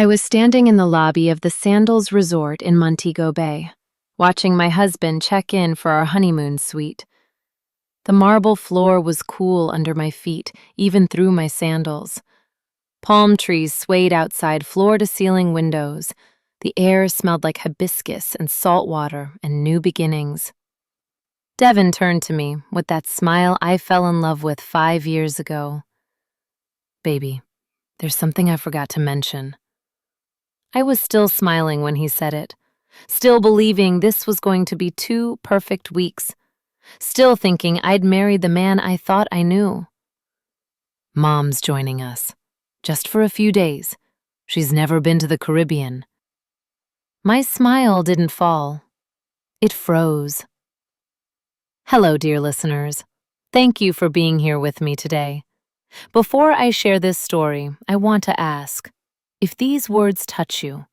I was standing in the lobby of the Sandals Resort in Montego Bay, watching my husband check in for our honeymoon suite. The marble floor was cool under my feet, even through my sandals. Palm trees swayed outside floor-to-ceiling windows. The air smelled like hibiscus and salt water and new beginnings. Devin turned to me with that smile I fell in love with 5 years ago. "Baby, there's something I forgot to mention." I was still smiling when he said it, still believing this was going to be 2 perfect weeks, still thinking I'd married the man I thought I knew. "Mom's joining us, just for a few days. She's never been to the Caribbean." My smile didn't fall. It froze. Hello, dear listeners. Thank you for being here with me today. Before I share this story, I want to ask, if these words touch you,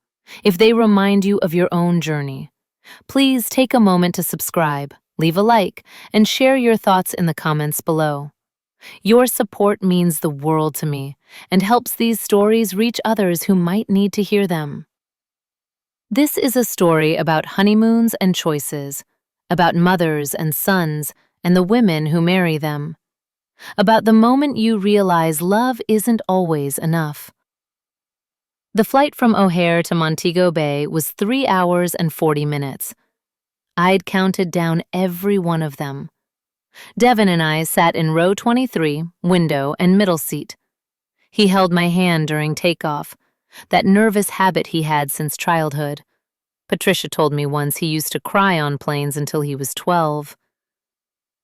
if they remind you of your own journey, please take a moment to subscribe, leave a like, and share your thoughts in the comments below. Your support means the world to me and helps these stories reach others who might need to hear them. This is a story about honeymoons and choices, about mothers and sons and the women who marry them, about the moment you realize love isn't always enough. The flight from O'Hare to Montego Bay was 3 hours and 40 minutes. I'd counted down every one of them. Devin and I sat in row 23, window and middle seat. He held my hand during takeoff, that nervous habit he had since childhood. Patricia told me once he used to cry on planes until he was 12.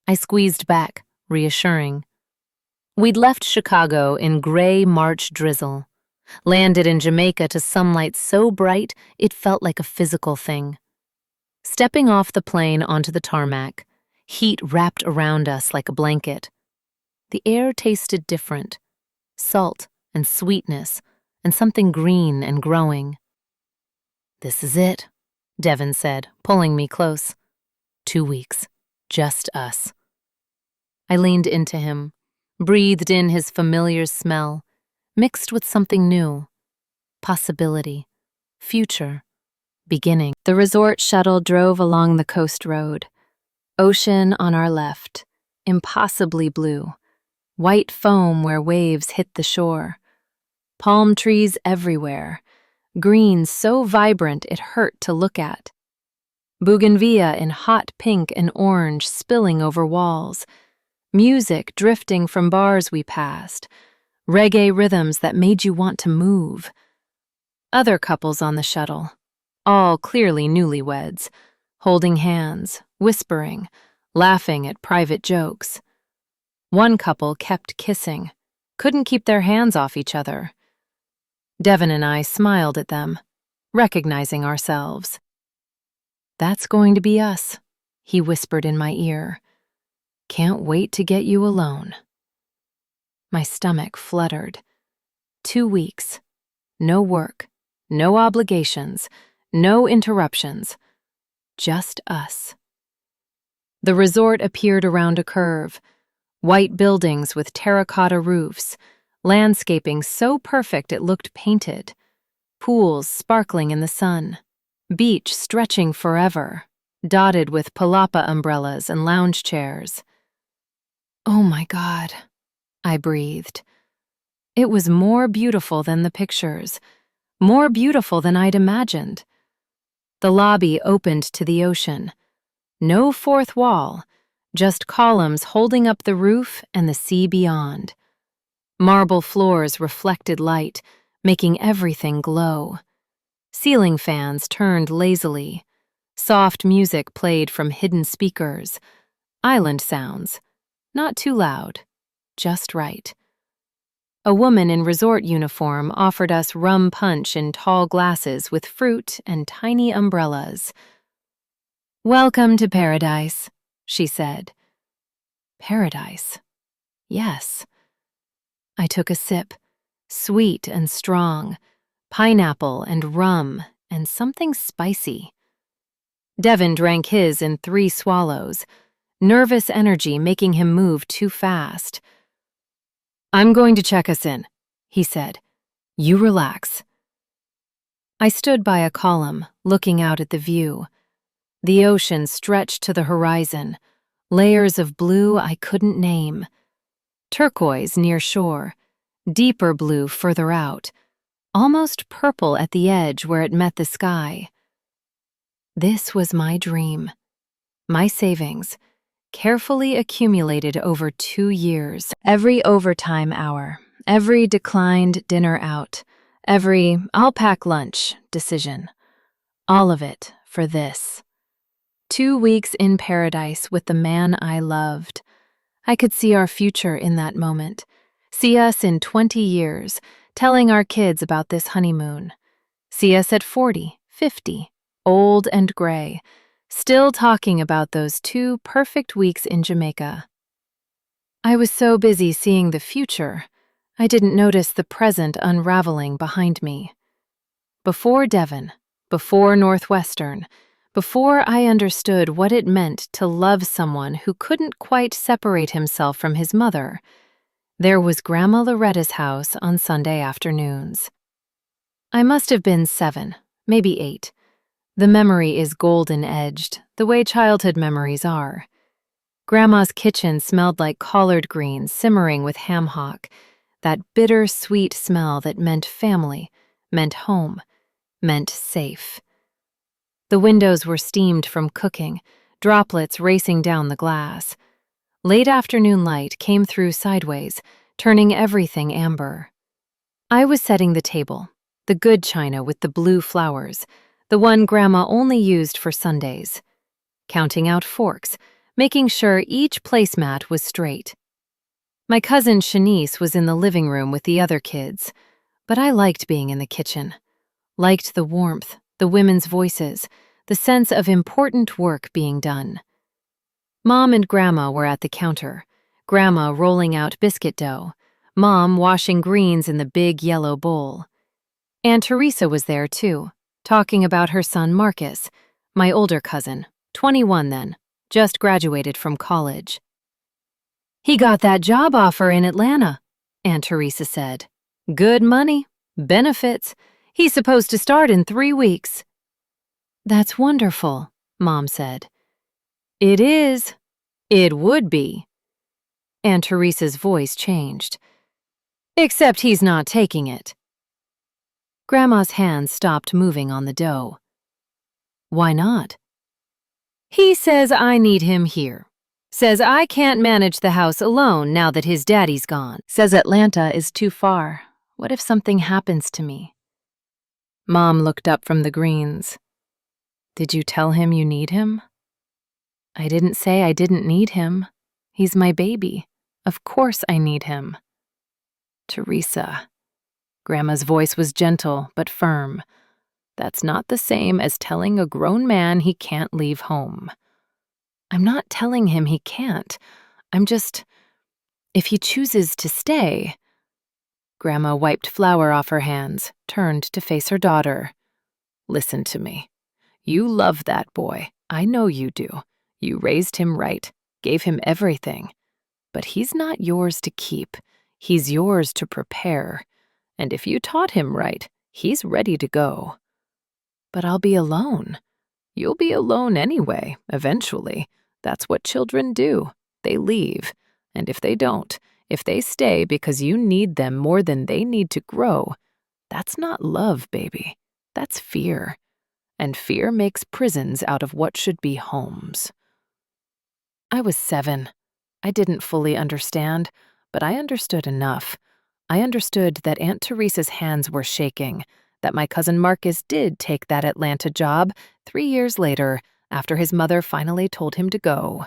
I squeezed back, reassuring. We'd left Chicago in gray March drizzle, landed in Jamaica to sunlight so bright it felt like a physical thing. Stepping off the plane onto the tarmac, heat wrapped around us like a blanket. The air tasted different, salt and sweetness, and something green and growing. "This is it," Devin said, pulling me close. 2 weeks, just us. I leaned into him, breathed in his familiar smell, mixed with something new. Possibility, future, beginning. The resort shuttle drove along the coast road. Ocean on our left, impossibly blue. White foam where waves hit the shore. Palm trees everywhere. Green so vibrant it hurt to look at. Bougainvillea in hot pink and orange spilling over walls. Music drifting from bars we passed. Reggae rhythms that made you want to move. Other couples on the shuttle, all clearly newlyweds, holding hands, whispering, laughing at private jokes. One couple kept kissing, couldn't keep their hands off each other. Devin and I smiled at them, recognizing ourselves. "That's going to be us," he whispered in my ear. "Can't wait to get you alone." My stomach fluttered. 2 weeks. No work, no obligations, no interruptions. Just us. The resort appeared around a curve. White buildings with terracotta roofs, landscaping so perfect it looked painted. Pools sparkling in the sun. Beach stretching forever, dotted with palapa umbrellas and lounge chairs. "Oh my God," I breathed. It was more beautiful than the pictures, more beautiful than I'd imagined. The lobby opened to the ocean. No fourth wall, just columns holding up the roof and the sea beyond. Marble floors reflected light, making everything glow. Ceiling fans turned lazily. Soft music played from hidden speakers. Island sounds, not too loud, just right. A woman in resort uniform offered us rum punch in tall glasses with fruit and tiny umbrellas. "Welcome to paradise," she said. Paradise. Yes. I took a sip, sweet and strong, pineapple and rum and something spicy. Devin drank his in 3 swallows, nervous energy making him move too fast. "I'm going to check us in," he said. "You relax." I stood by a column, looking out at the view. The ocean stretched to the horizon, layers of blue I couldn't name. Turquoise near shore, deeper blue further out, almost purple at the edge where it met the sky. This was my dream. My savings, carefully accumulated over 2 years. Every overtime hour, every declined dinner out, every "I'll pack lunch" decision. All of it for this. 2 weeks in paradise with the man I loved. I could see our future in that moment. See us in 20 years, telling our kids about this honeymoon. See us at 40, 50, old and gray, still talking about those 2 perfect weeks in Jamaica. I was so busy seeing the future, I didn't notice the present unraveling behind me. Before Devon, before Northwestern, before I understood what it meant to love someone who couldn't quite separate himself from his mother, there was Grandma Loretta's house on Sunday afternoons. I must have been 7, maybe 8. The memory is golden-edged, the way childhood memories are. Grandma's kitchen smelled like collard greens simmering with ham hock, that bitter, sweet smell that meant family, meant home, meant safe. The windows were steamed from cooking, droplets racing down the glass. Late afternoon light came through sideways, turning everything amber. I was setting the table, the good china with the blue flowers, the one Grandma only used for Sundays. Counting out forks, making sure each placemat was straight. My cousin Shanice was in the living room with the other kids, but I liked being in the kitchen. Liked the warmth, the women's voices, the sense of important work being done. Mom and Grandma were at the counter, Grandma rolling out biscuit dough, Mom washing greens in the big yellow bowl. Aunt Teresa was there too, talking about her son Marcus, my older cousin, 21 then, just graduated from college. "He got that job offer in Atlanta," Aunt Teresa said. "Good money, benefits. He's supposed to start in 3 weeks." "That's wonderful," Mom said. "It is. It would be." Aunt Teresa's voice changed. "Except he's not taking it." Grandma's hands stopped moving on the dough. "Why not?" "He says I need him here. Says I can't manage the house alone now that his daddy's gone. Says Atlanta is too far. What if something happens to me?" Mom looked up from the greens. "Did you tell him you need him?" "I didn't say I didn't need him. He's my baby. Of course I need him." "Teresa." Grandma's voice was gentle but firm. "That's not the same as telling a grown man he can't leave home." "I'm not telling him he can't. I'm just, if he chooses to stay." Grandma wiped flour off her hands, turned to face her daughter. "Listen to me. You love that boy. I know you do. You raised him right, gave him everything. But he's not yours to keep. He's yours to prepare. And if you taught him right, he's ready to go." "But I'll be alone." "You'll be alone anyway, eventually. That's what children do. They leave. And if they don't, if they stay because you need them more than they need to grow, that's not love, baby. That's fear. And fear makes prisons out of what should be homes." I was 7. I didn't fully understand, but I understood enough. I understood that Aunt Teresa's hands were shaking, that my cousin Marcus did take that Atlanta job 3 years later after his mother finally told him to go,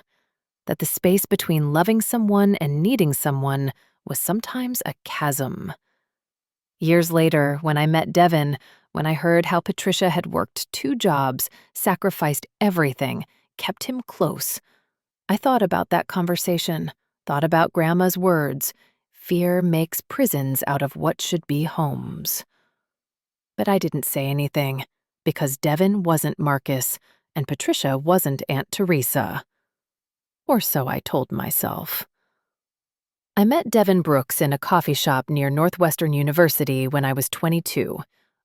that the space between loving someone and needing someone was sometimes a chasm. Years later, when I met Devon, when I heard how Patricia had worked 2 jobs, sacrificed everything, kept him close, I thought about that conversation, thought about Grandma's words, "Fear makes prisons out of what should be homes." But I didn't say anything, because Devon wasn't Marcus, and Patricia wasn't Aunt Teresa. Or so I told myself. I met Devon Brooks in a coffee shop near Northwestern University when I was 22.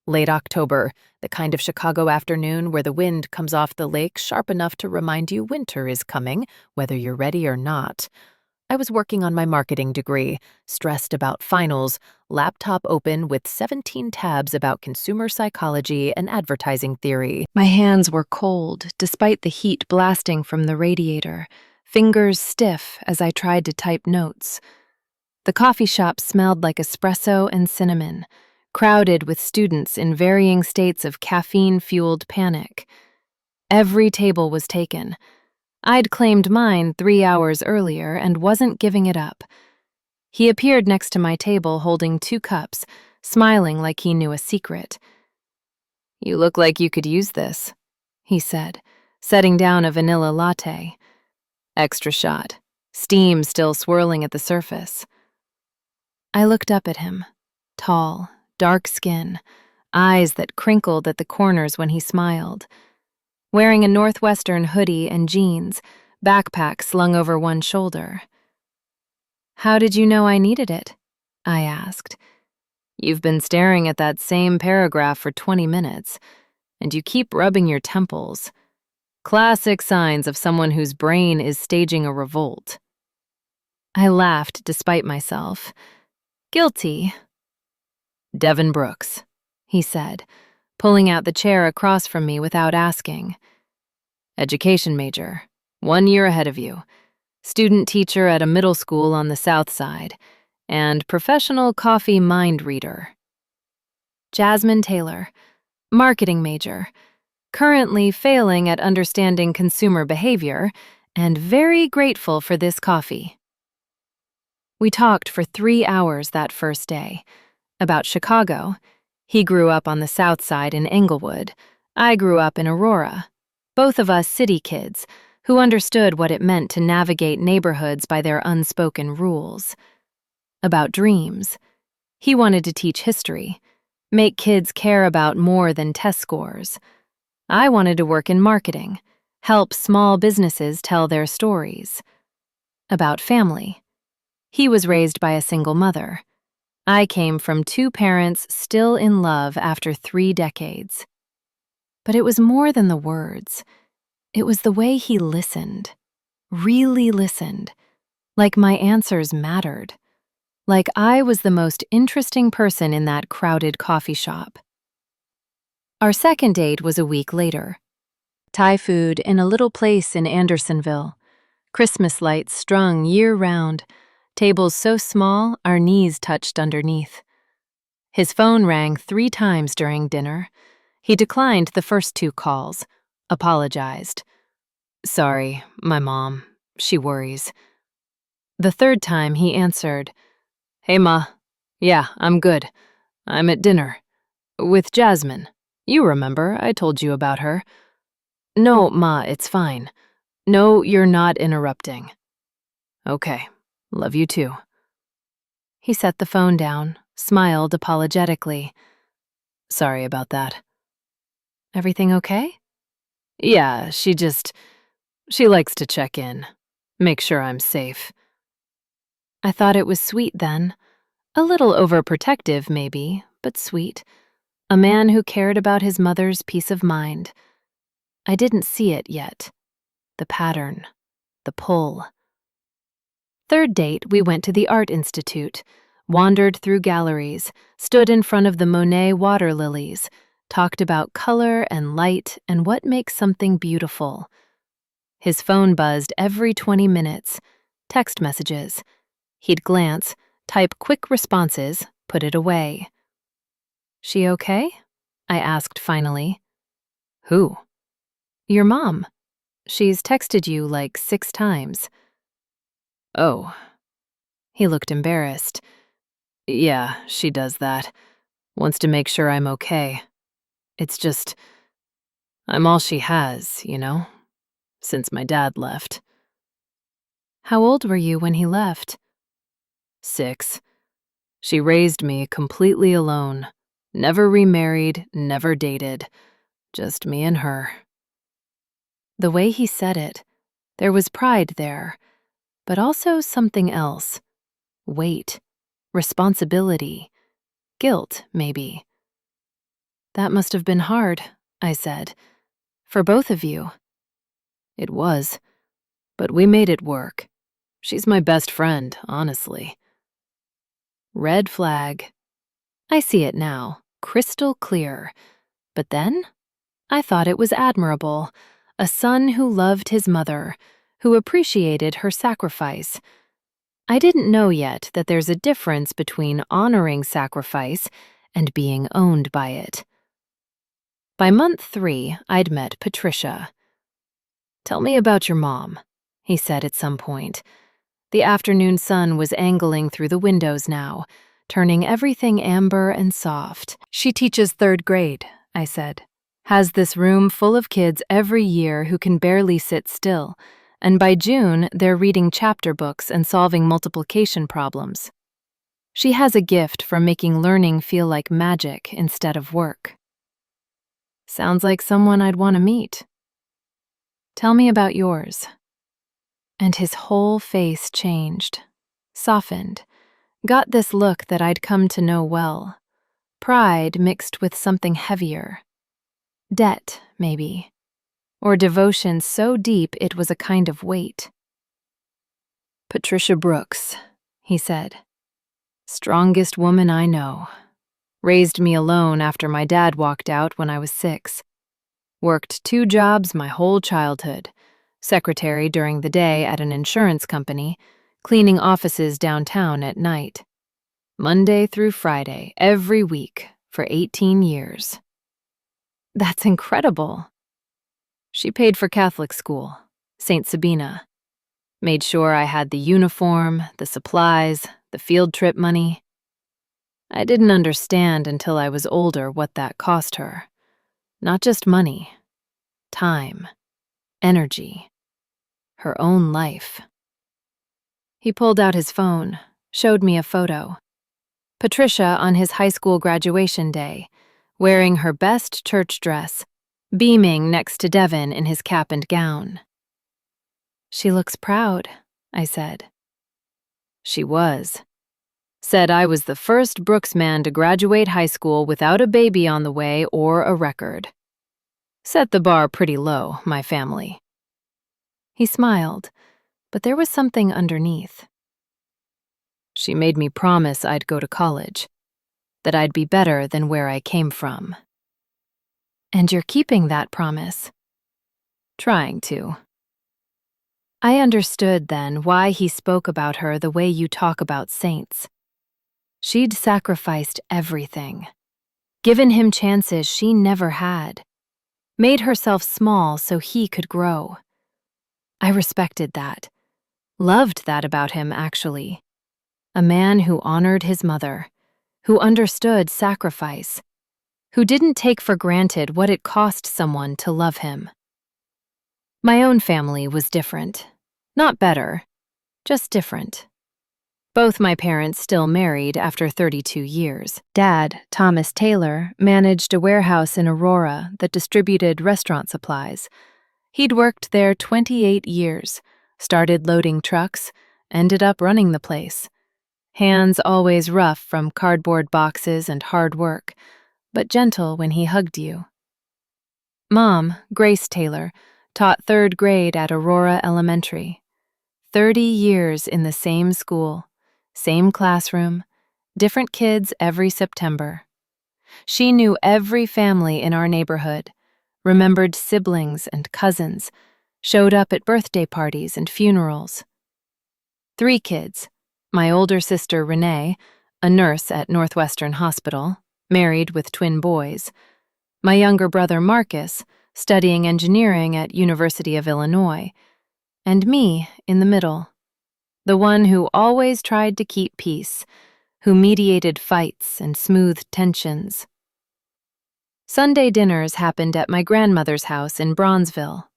Late October, the kind of Chicago afternoon where the wind comes off the lake sharp enough to remind you winter is coming, whether you're ready or not. I was working on my marketing degree, stressed about finals, laptop open with 17 tabs about consumer psychology and advertising theory. My hands were cold, despite the heat blasting from the radiator, fingers stiff as I tried to type notes. The coffee shop smelled like espresso and cinnamon, crowded with students in varying states of caffeine-fueled panic. Every table was taken. I'd claimed mine 3 hours earlier and wasn't giving it up. He appeared next to my table holding 2 cups, smiling like he knew a secret. "You look like you could use this," he said, setting down a vanilla latte. Extra shot, steam still swirling at the surface. I looked up at him, tall, dark skin, eyes that crinkled at the corners when he smiled. Wearing a Northwestern hoodie and jeans, backpack slung over one shoulder. "How did you know I needed it?" I asked. "You've been staring at that same paragraph for 20 minutes, and you keep rubbing your temples. Classic signs of someone whose brain is staging a revolt." I laughed despite myself. "Guilty." "Devin Brooks," he said, pulling out the chair across from me without asking. "Education major, 1 year ahead of you, student teacher at a middle school on the South Side, and professional coffee mind reader." Jasmine Taylor, marketing major, currently failing at understanding consumer behavior, and very grateful for this coffee. We talked for 3 hours that first day. About Chicago. He grew up on the South Side in Englewood. I grew up in Aurora. Both of us city kids who understood what it meant to navigate neighborhoods by their unspoken rules. About dreams. He wanted to teach history, make kids care about more than test scores. I wanted to work in marketing, help small businesses tell their stories. About family. He was raised by a single mother. I came from 2 parents still in love after 3 decades. But it was more than the words. It was the way he listened, really listened, like my answers mattered, like I was the most interesting person in that crowded coffee shop. Our second date was a week later. Thai food in a little place in Andersonville. Christmas lights strung year-round, tables so small our knees touched underneath. His phone rang 3 times during dinner. He declined the first 2 calls, apologized. "Sorry, my mom. She worries." The third time he answered, "Hey, Ma. Yeah, I'm good. I'm at dinner. With Jasmine. You remember, I told you about her." "No, Ma, it's fine. No, you're not interrupting." "Okay. Love you too." He set the phone down, smiled apologetically. "Sorry about that." "Everything okay?" "Yeah, she likes to check in, make sure I'm safe." I thought it was sweet then. A little overprotective, maybe, but sweet. A man who cared about his mother's peace of mind. I didn't see it yet. The pattern. The pull. Third date, we went to the Art Institute, wandered through galleries, stood in front of the Monet water lilies, talked about color and light and what makes something beautiful. His phone buzzed every 20 minutes. Text messages. He'd glance, type quick responses, put it away. "She okay?" I asked finally. "Who?" "Your mom. She's texted you like 6 times." "Oh." He looked embarrassed. "Yeah, she does that. Wants to make sure I'm okay. It's just, I'm all she has, you know, since my dad left." "How old were you when he left?" 6. She raised me completely alone. Never remarried, never dated. Just me and her." The way he said it, there was pride there, but also something else. Weight, responsibility, guilt, maybe. That must have been hard, I said. For both of you. It was, but we made it work. She's my best friend, honestly. Red flag. I see it now, crystal clear. But then, I thought it was admirable. A son who loved his mother, who appreciated her sacrifice. I didn't know yet that there's a difference between honoring sacrifice and being owned by it. By month 3, I'd met Patricia. "Tell me about your mom," he said at some point. The afternoon sun was angling through the windows now, turning everything amber and soft. She teaches 3rd grade, I said. Has this room full of kids every year who can barely sit still, and by June they're reading chapter books and solving multiplication problems. She has a gift for making learning feel like magic instead of work. Sounds like someone I'd want to meet. Tell me about yours. And his whole face changed, softened, got this look that I'd come to know well. Pride mixed with something heavier. Debt, maybe. Or devotion so deep it was a kind of weight. "Patricia Brooks," he said. "Strongest woman I know. Raised me alone after my dad walked out when I was 6. Worked 2 jobs my whole childhood. Secretary during the day at an insurance company, cleaning offices downtown at night. Monday through Friday, every week, for 18 years. That's incredible. She paid for Catholic school, St. Sabina. Made sure I had the uniform, the supplies, the field trip money. I didn't understand until I was older what that cost her. Not just money, time, energy, her own life. He pulled out his phone, showed me a photo. Patricia on his high school graduation day, wearing her best church dress, beaming next to Devin in his cap and gown. She looks proud, I said. She was. Said I was the first Brooks man to graduate high school without a baby on the way or a record. Set the bar pretty low, my family. He smiled, but there was something underneath. She made me promise I'd go to college, that I'd be better than where I came from. And you're keeping that promise. Trying to. I understood then why he spoke about her the way you talk about saints. She'd sacrificed everything, given him chances she never had, made herself small so he could grow. I respected that, loved that about him, actually. A man who honored his mother, who understood sacrifice, who didn't take for granted what it cost someone to love him. My own family was different. Not better, just different. Both my parents still married after 32 years. Dad, Thomas Taylor, managed a warehouse in Aurora that distributed restaurant supplies. He'd worked there 28 years, started loading trucks, ended up running the place. Hands always rough from cardboard boxes and hard work, but gentle when he hugged you. Mom, Grace Taylor, taught 3rd grade at Aurora Elementary. 30 years in the same school, same classroom, different kids every September. She knew every family in our neighborhood, remembered siblings and cousins, showed up at birthday parties and funerals. 3 kids, my older sister Renee, a nurse at Northwestern Hospital, married with twin boys. My younger brother Marcus, studying engineering at University of Illinois. And me in the middle, the one who always tried to keep peace, who mediated fights and smoothed tensions. Sunday dinners happened at my grandmother's house in Bronzeville.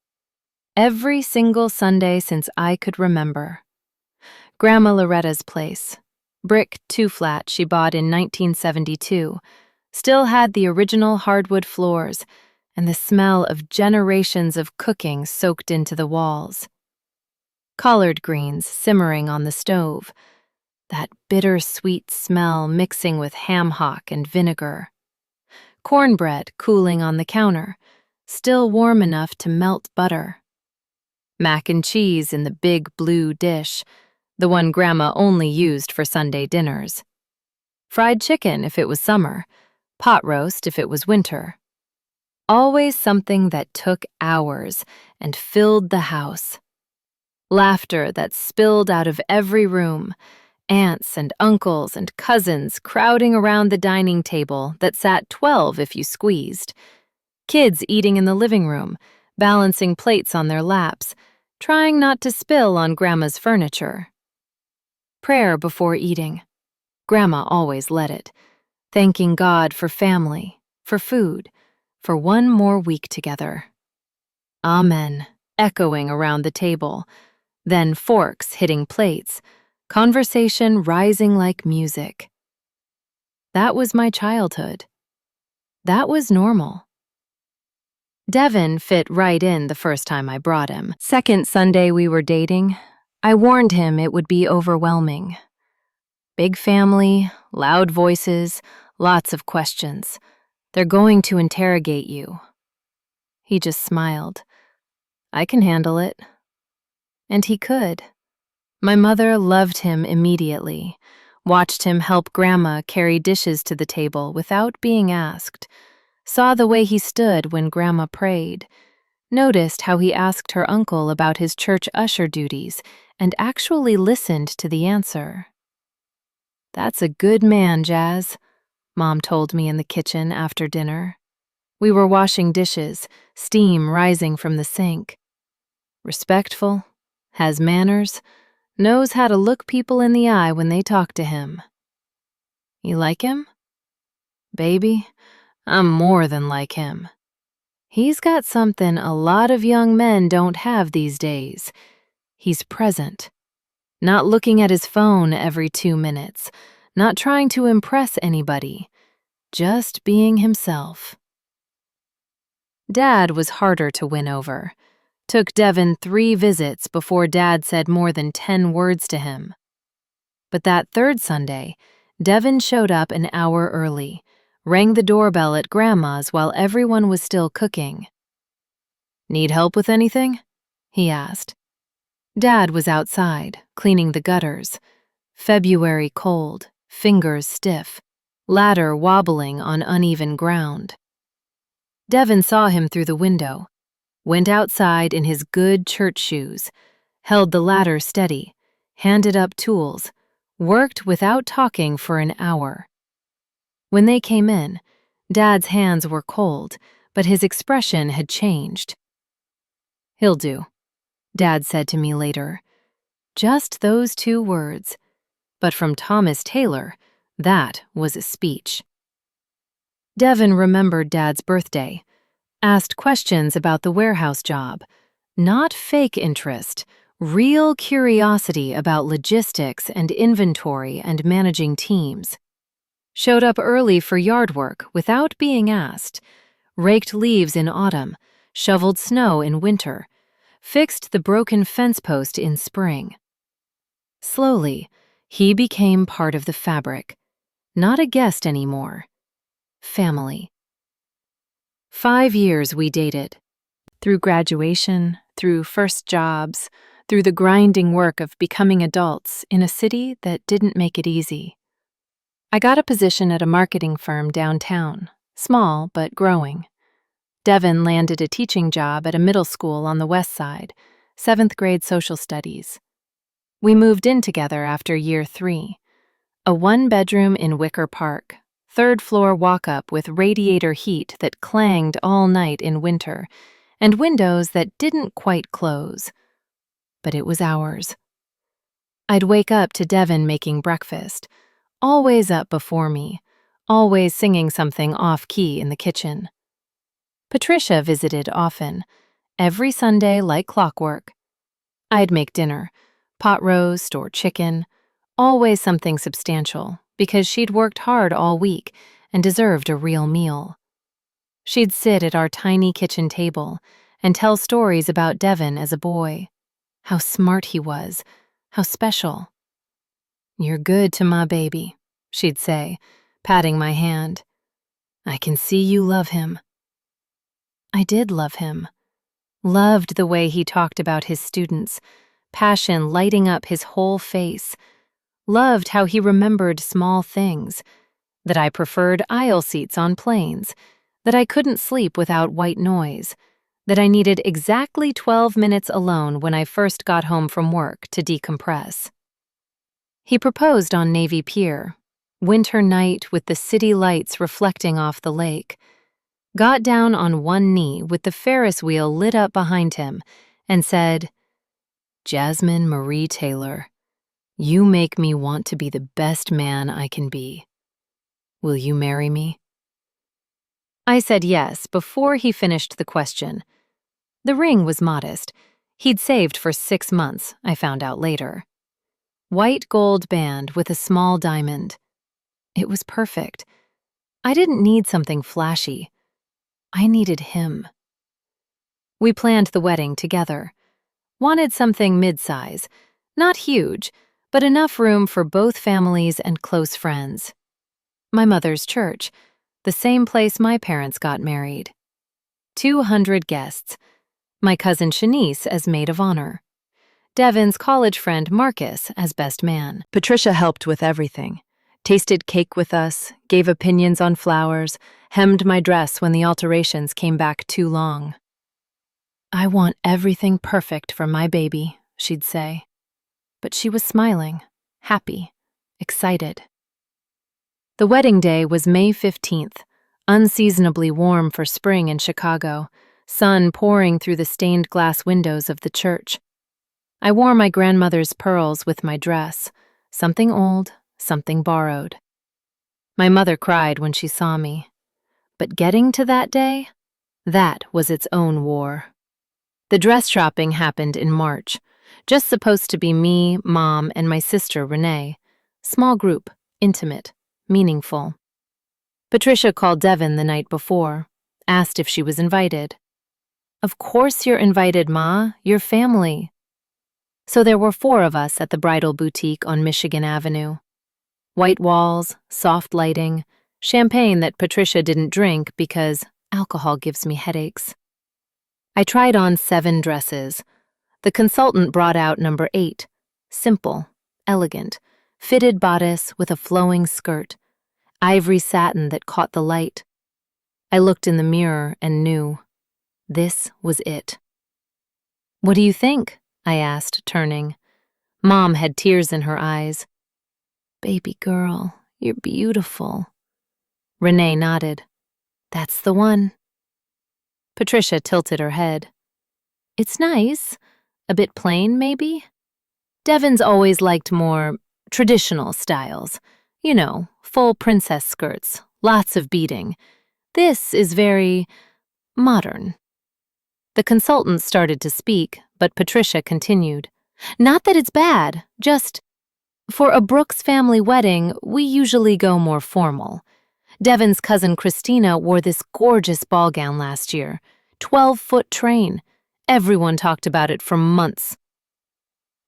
Every single Sunday since I could remember. Grandma Loretta's place, brick 2-flat she bought in 1972, still had the original hardwood floors and the smell of generations of cooking soaked into the walls. Collard greens simmering on the stove, that bittersweet smell mixing with ham hock and vinegar. cornbread cooling on the counter, still warm enough to melt butter. Mac and cheese in the big blue dish, the one Grandma only used for Sunday dinners. Fried chicken if it was summer, pot roast if it was winter. Always something that took hours and filled the house. Laughter that spilled out of every room, aunts and uncles and cousins crowding around the dining table that sat 12 if you squeezed. Kids eating in the living room, balancing plates on their laps, trying not to spill on Grandma's furniture. Prayer before eating. Grandma always led it, thanking God for family, for food, for one more week together. Amen, echoing around the table, then forks hitting plates, conversation rising like music. That was my childhood. That was normal. Devin fit right in the first time I brought him. Second Sunday we were dating, I warned him it would be overwhelming. Big family, loud voices, lots of questions. They're going to interrogate you. He just smiled. I can handle it. And he could. My mother loved him immediately, watched him help Grandma carry dishes to the table without being asked, saw the way he stood when Grandma prayed, noticed how he asked her uncle about his church usher duties, and actually listened to the answer. That's a good man, Jazz, Mom told me in the kitchen after dinner. We were washing dishes, steam rising from the sink. Respectful, has manners, knows how to look people in the eye when they talk to him. You like him? Baby, I'm more than like him. He's got something a lot of young men don't have these days. He's present. Not looking at his phone every 2 minutes, not trying to impress anybody, just being himself. Dad was harder to win over. Took Devin 3 visits before Dad said more than 10 words to him. But that third Sunday, Devin showed up an hour early, rang the doorbell at Grandma's while everyone was still cooking. Need help with anything? He asked. Dad was outside, cleaning the gutters. February cold, fingers stiff, ladder wobbling on uneven ground. Devin saw him through the window, went outside in his good church shoes, held the ladder steady, handed up tools, worked without talking for an hour. When they came in, Dad's hands were cold, but his expression had changed. He'll do, Dad said to me later. Just those 2 words. But from Thomas Taylor, that was a speech. Devin remembered Dad's birthday, asked questions about the warehouse job. Not fake interest, real curiosity about logistics and inventory and managing teams. Showed up early for yard work without being asked, raked leaves in autumn, shoveled snow in winter, fixed the broken fence post in spring. Slowly, he became part of the fabric, not a guest anymore. Family. 5 years we dated. Through graduation, through first jobs, through the grinding work of becoming adults in a city that didn't make it easy. I got a position at a marketing firm downtown, small but growing. Devin landed a teaching job at a middle school on the west side, 7th grade social studies. We moved in together after year 3. A 1-bedroom in Wicker Park, 3rd-floor walk-up with radiator heat that clanged all night in winter, and windows that didn't quite close. But it was ours. I'd wake up to Devin making breakfast, always up before me, always singing something off-key in the kitchen. Patricia visited often, every Sunday like clockwork. I'd make dinner, pot roast or chicken, always something substantial, because she'd worked hard all week and deserved a real meal. She'd sit at our tiny kitchen table and tell stories about Devin as a boy, how smart he was, how special. "You're good to my baby," she'd say, patting my hand. I can see you love him. I did love him. Loved the way he talked about his students, passion lighting up his whole face. Loved how he remembered small things, that I preferred aisle seats on planes, that I couldn't sleep without white noise, that I needed exactly 12 minutes alone when I first got home from work to decompress. He proposed on Navy Pier, winter night with the city lights reflecting off the lake, got down on one knee with the Ferris wheel lit up behind him, and said, "Jasmine Marie Taylor, you make me want to be the best man I can be. Will you marry me?" I said yes before he finished the question. The ring was modest. He'd saved for 6 months, I found out later. White gold band with a small diamond. It was perfect. I didn't need something flashy. I needed him. We planned the wedding together. Wanted something mid-size, not huge, but enough room for both families and close friends. My mother's church, the same place my parents got married. 200 guests. My cousin Shanice as maid of honor. Devin's college friend Marcus as best man. Patricia helped with everything. Tasted cake with us, gave opinions on flowers, hemmed my dress when the alterations came back too long. "I want everything perfect for my baby," she'd say. But she was smiling, happy, excited. The wedding day was May 15th, unseasonably warm for spring in Chicago, sun pouring through the stained glass windows of the church. I wore my grandmother's pearls with my dress, something old, something borrowed. My mother cried when she saw me. But getting to that day, that was its own war. The dress shopping happened in March, just supposed to be me, Mom, and my sister Renee. Small group, intimate, meaningful. Patricia called Devin the night before, asked if she was invited. "Of course you're invited, Ma, your family." So there were 4 of us at the bridal boutique on Michigan Avenue. White walls, soft lighting, champagne that Patricia didn't drink because alcohol gives me headaches. I tried on 7 dresses. The consultant brought out number 8, simple, elegant, fitted bodice with a flowing skirt, ivory satin that caught the light. I looked in the mirror and knew. This was it. "What do you think?" I asked, turning. Mom had tears in her eyes. "Baby girl, you're beautiful." Renee nodded. "That's the one." Patricia tilted her head. "It's nice. A bit plain, maybe?" Devin's always liked more traditional styles. You know, full princess skirts, lots of beading. This is very modern. The consultant started to speak, but Patricia continued. "Not that it's bad, just for a Brooks family wedding, we usually go more formal. Devin's cousin Christina wore this gorgeous ball gown last year, 12-foot train. Everyone talked about it for months."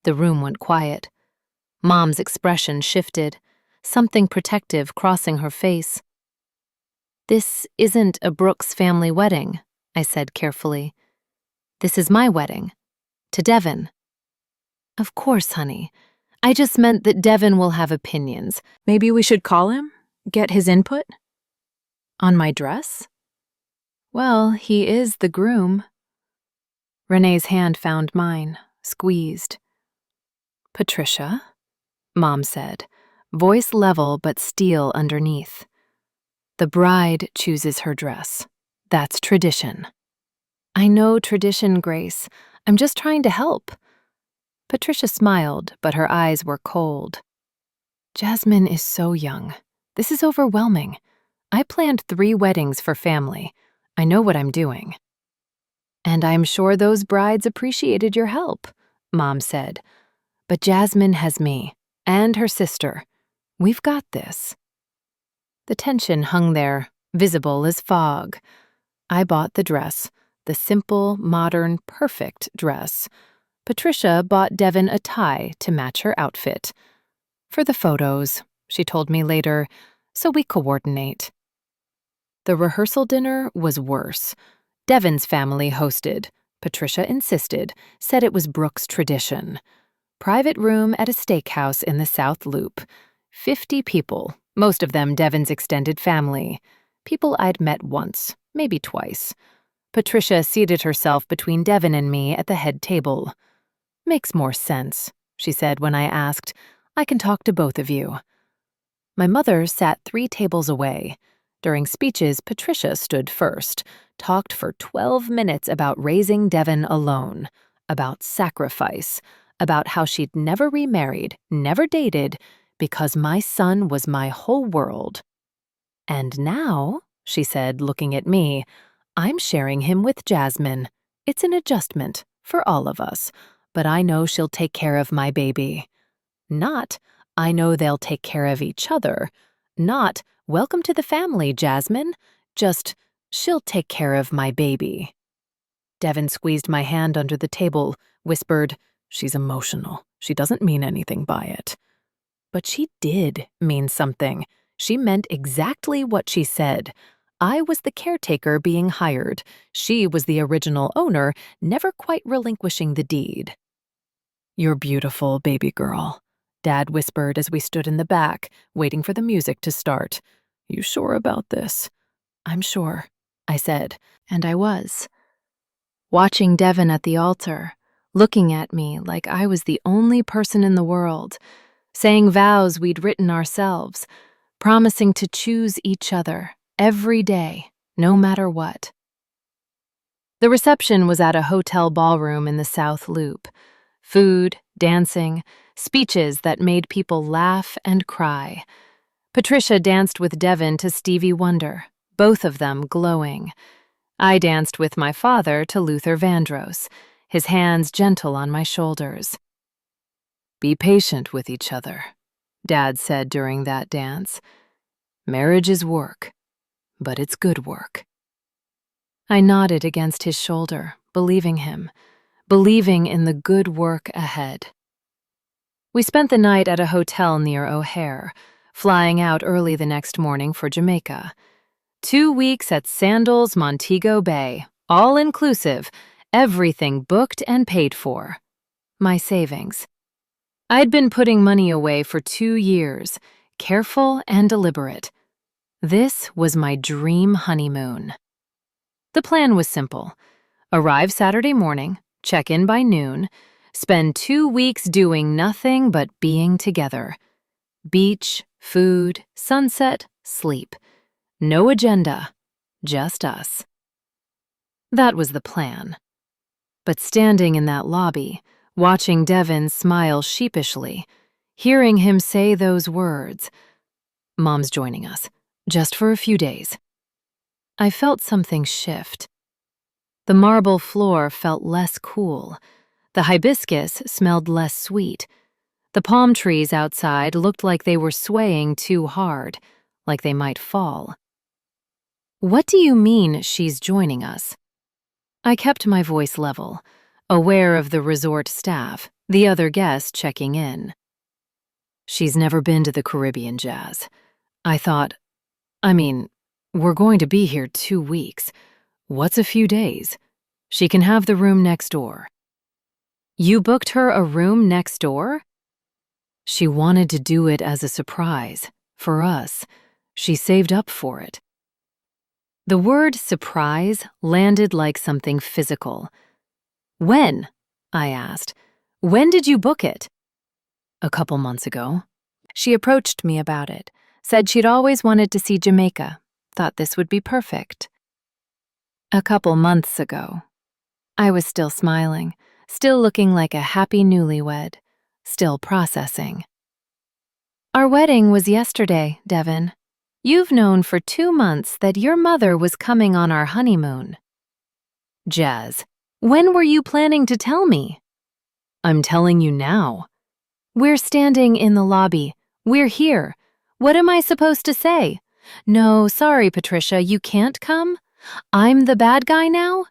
The room went quiet. Mom's expression shifted, something protective crossing her face. "This isn't a Brooks family wedding," I said carefully. "This is my wedding. To Devin." "Of course, honey. I just meant that Devin will have opinions. Maybe we should call him? Get his input?" "On my dress?" "Well, he is the groom." Renee's hand found mine, squeezed. "Patricia," Mom said, voice level but steel underneath. "The bride chooses her dress. That's tradition." "I know tradition, Grace. I'm just trying to help." Patricia smiled, but her eyes were cold. "Jasmine is so young. This is overwhelming. I planned 3 weddings for family. I know what I'm doing." "And I'm sure those brides appreciated your help," Mom said. "But Jasmine has me, and her sister. We've got this." The tension hung there, visible as fog. I bought the dress, the simple, modern, perfect dress. Patricia bought Devin a tie to match her outfit. "For the photos," she told me later, "so we coordinate." The rehearsal dinner was worse. Devin's family hosted. Patricia insisted, said it was Brooke's tradition. Private room at a steakhouse in the South Loop. 50 people, most of them Devin's extended family. People I'd met once, maybe twice. Patricia seated herself between Devin and me at the head table. "Makes more sense," she said when I asked. "I can talk to both of you." My mother sat 3 tables away. During speeches, Patricia stood first, talked for 12 minutes about raising Devin alone, about sacrifice, about how she'd never remarried, never dated, because my son was my whole world. "And now," she said, looking at me, "I'm sharing him with Jasmine. It's an adjustment, for all of us, but I know she'll take care of my baby. Not, I know they'll take care of each other. Not, welcome to the family, Jasmine. Just, she'll take care of my baby." Devin squeezed my hand under the table, whispered, "She's emotional. She doesn't mean anything by it." But she did mean something. She meant exactly what she said. I was the caretaker being hired. She was the original owner, never quite relinquishing the deed. "You're beautiful, baby girl," Dad whispered as we stood in the back, waiting for the music to start. "You sure about this?" "I'm sure," I said, and I was. Watching Devin at the altar, looking at me like I was the only person in the world, saying vows we'd written ourselves, promising to choose each other every day, no matter what. The reception was at a hotel ballroom in the South Loop. Food, dancing, speeches that made people laugh and cry. Patricia danced with Devin to Stevie Wonder, both of them glowing. I danced with my father to Luther Vandross, his hands gentle on my shoulders. "Be patient with each other," Dad said during that dance. "Marriage is work, but it's good work." I nodded against his shoulder, believing him, believing in the good work ahead. We spent the night at a hotel near O'Hare, flying out early the next morning for Jamaica. 2 weeks at Sandals Montego Bay, all inclusive, everything booked and paid for. My savings. I'd been putting money away for 2 years, careful and deliberate. This was my dream honeymoon. The plan was simple. Arrive Saturday morning, check in by noon, spend 2 weeks doing nothing but being together. Beach, food, sunset, sleep. No agenda, just us. That was the plan. But standing in that lobby, watching Devin smile sheepishly, hearing him say those words, "Mom's joining us, just for a few days," I felt something shift. The marble floor felt less cool. The hibiscus smelled less sweet. The palm trees outside looked like they were swaying too hard, like they might fall. "What do you mean she's joining us?" I kept my voice level, aware of the resort staff, the other guests checking in. "She's never been to the Caribbean, Jazz. I thought, we're going to be here 2 weeks. What's a few days? She can have the room next door." "You booked her a room next door?" "She wanted to do it as a surprise, for us. She saved up for it." The word surprise landed like something physical. "When?" I asked. "When did you book it?" "A couple months ago." She approached me about it, said she'd always wanted to see Jamaica, thought this would be perfect. "A couple months ago." I was still smiling, still looking like a happy newlywed, still processing. "Our wedding was yesterday, Devin. You've known for 2 months that your mother was coming on our honeymoon." "Jazz, when were you planning to tell me?" "I'm telling you now." "We're standing in the lobby. We're here. What am I supposed to say? No, sorry, Patricia, you can't come? I'm the bad guy now?"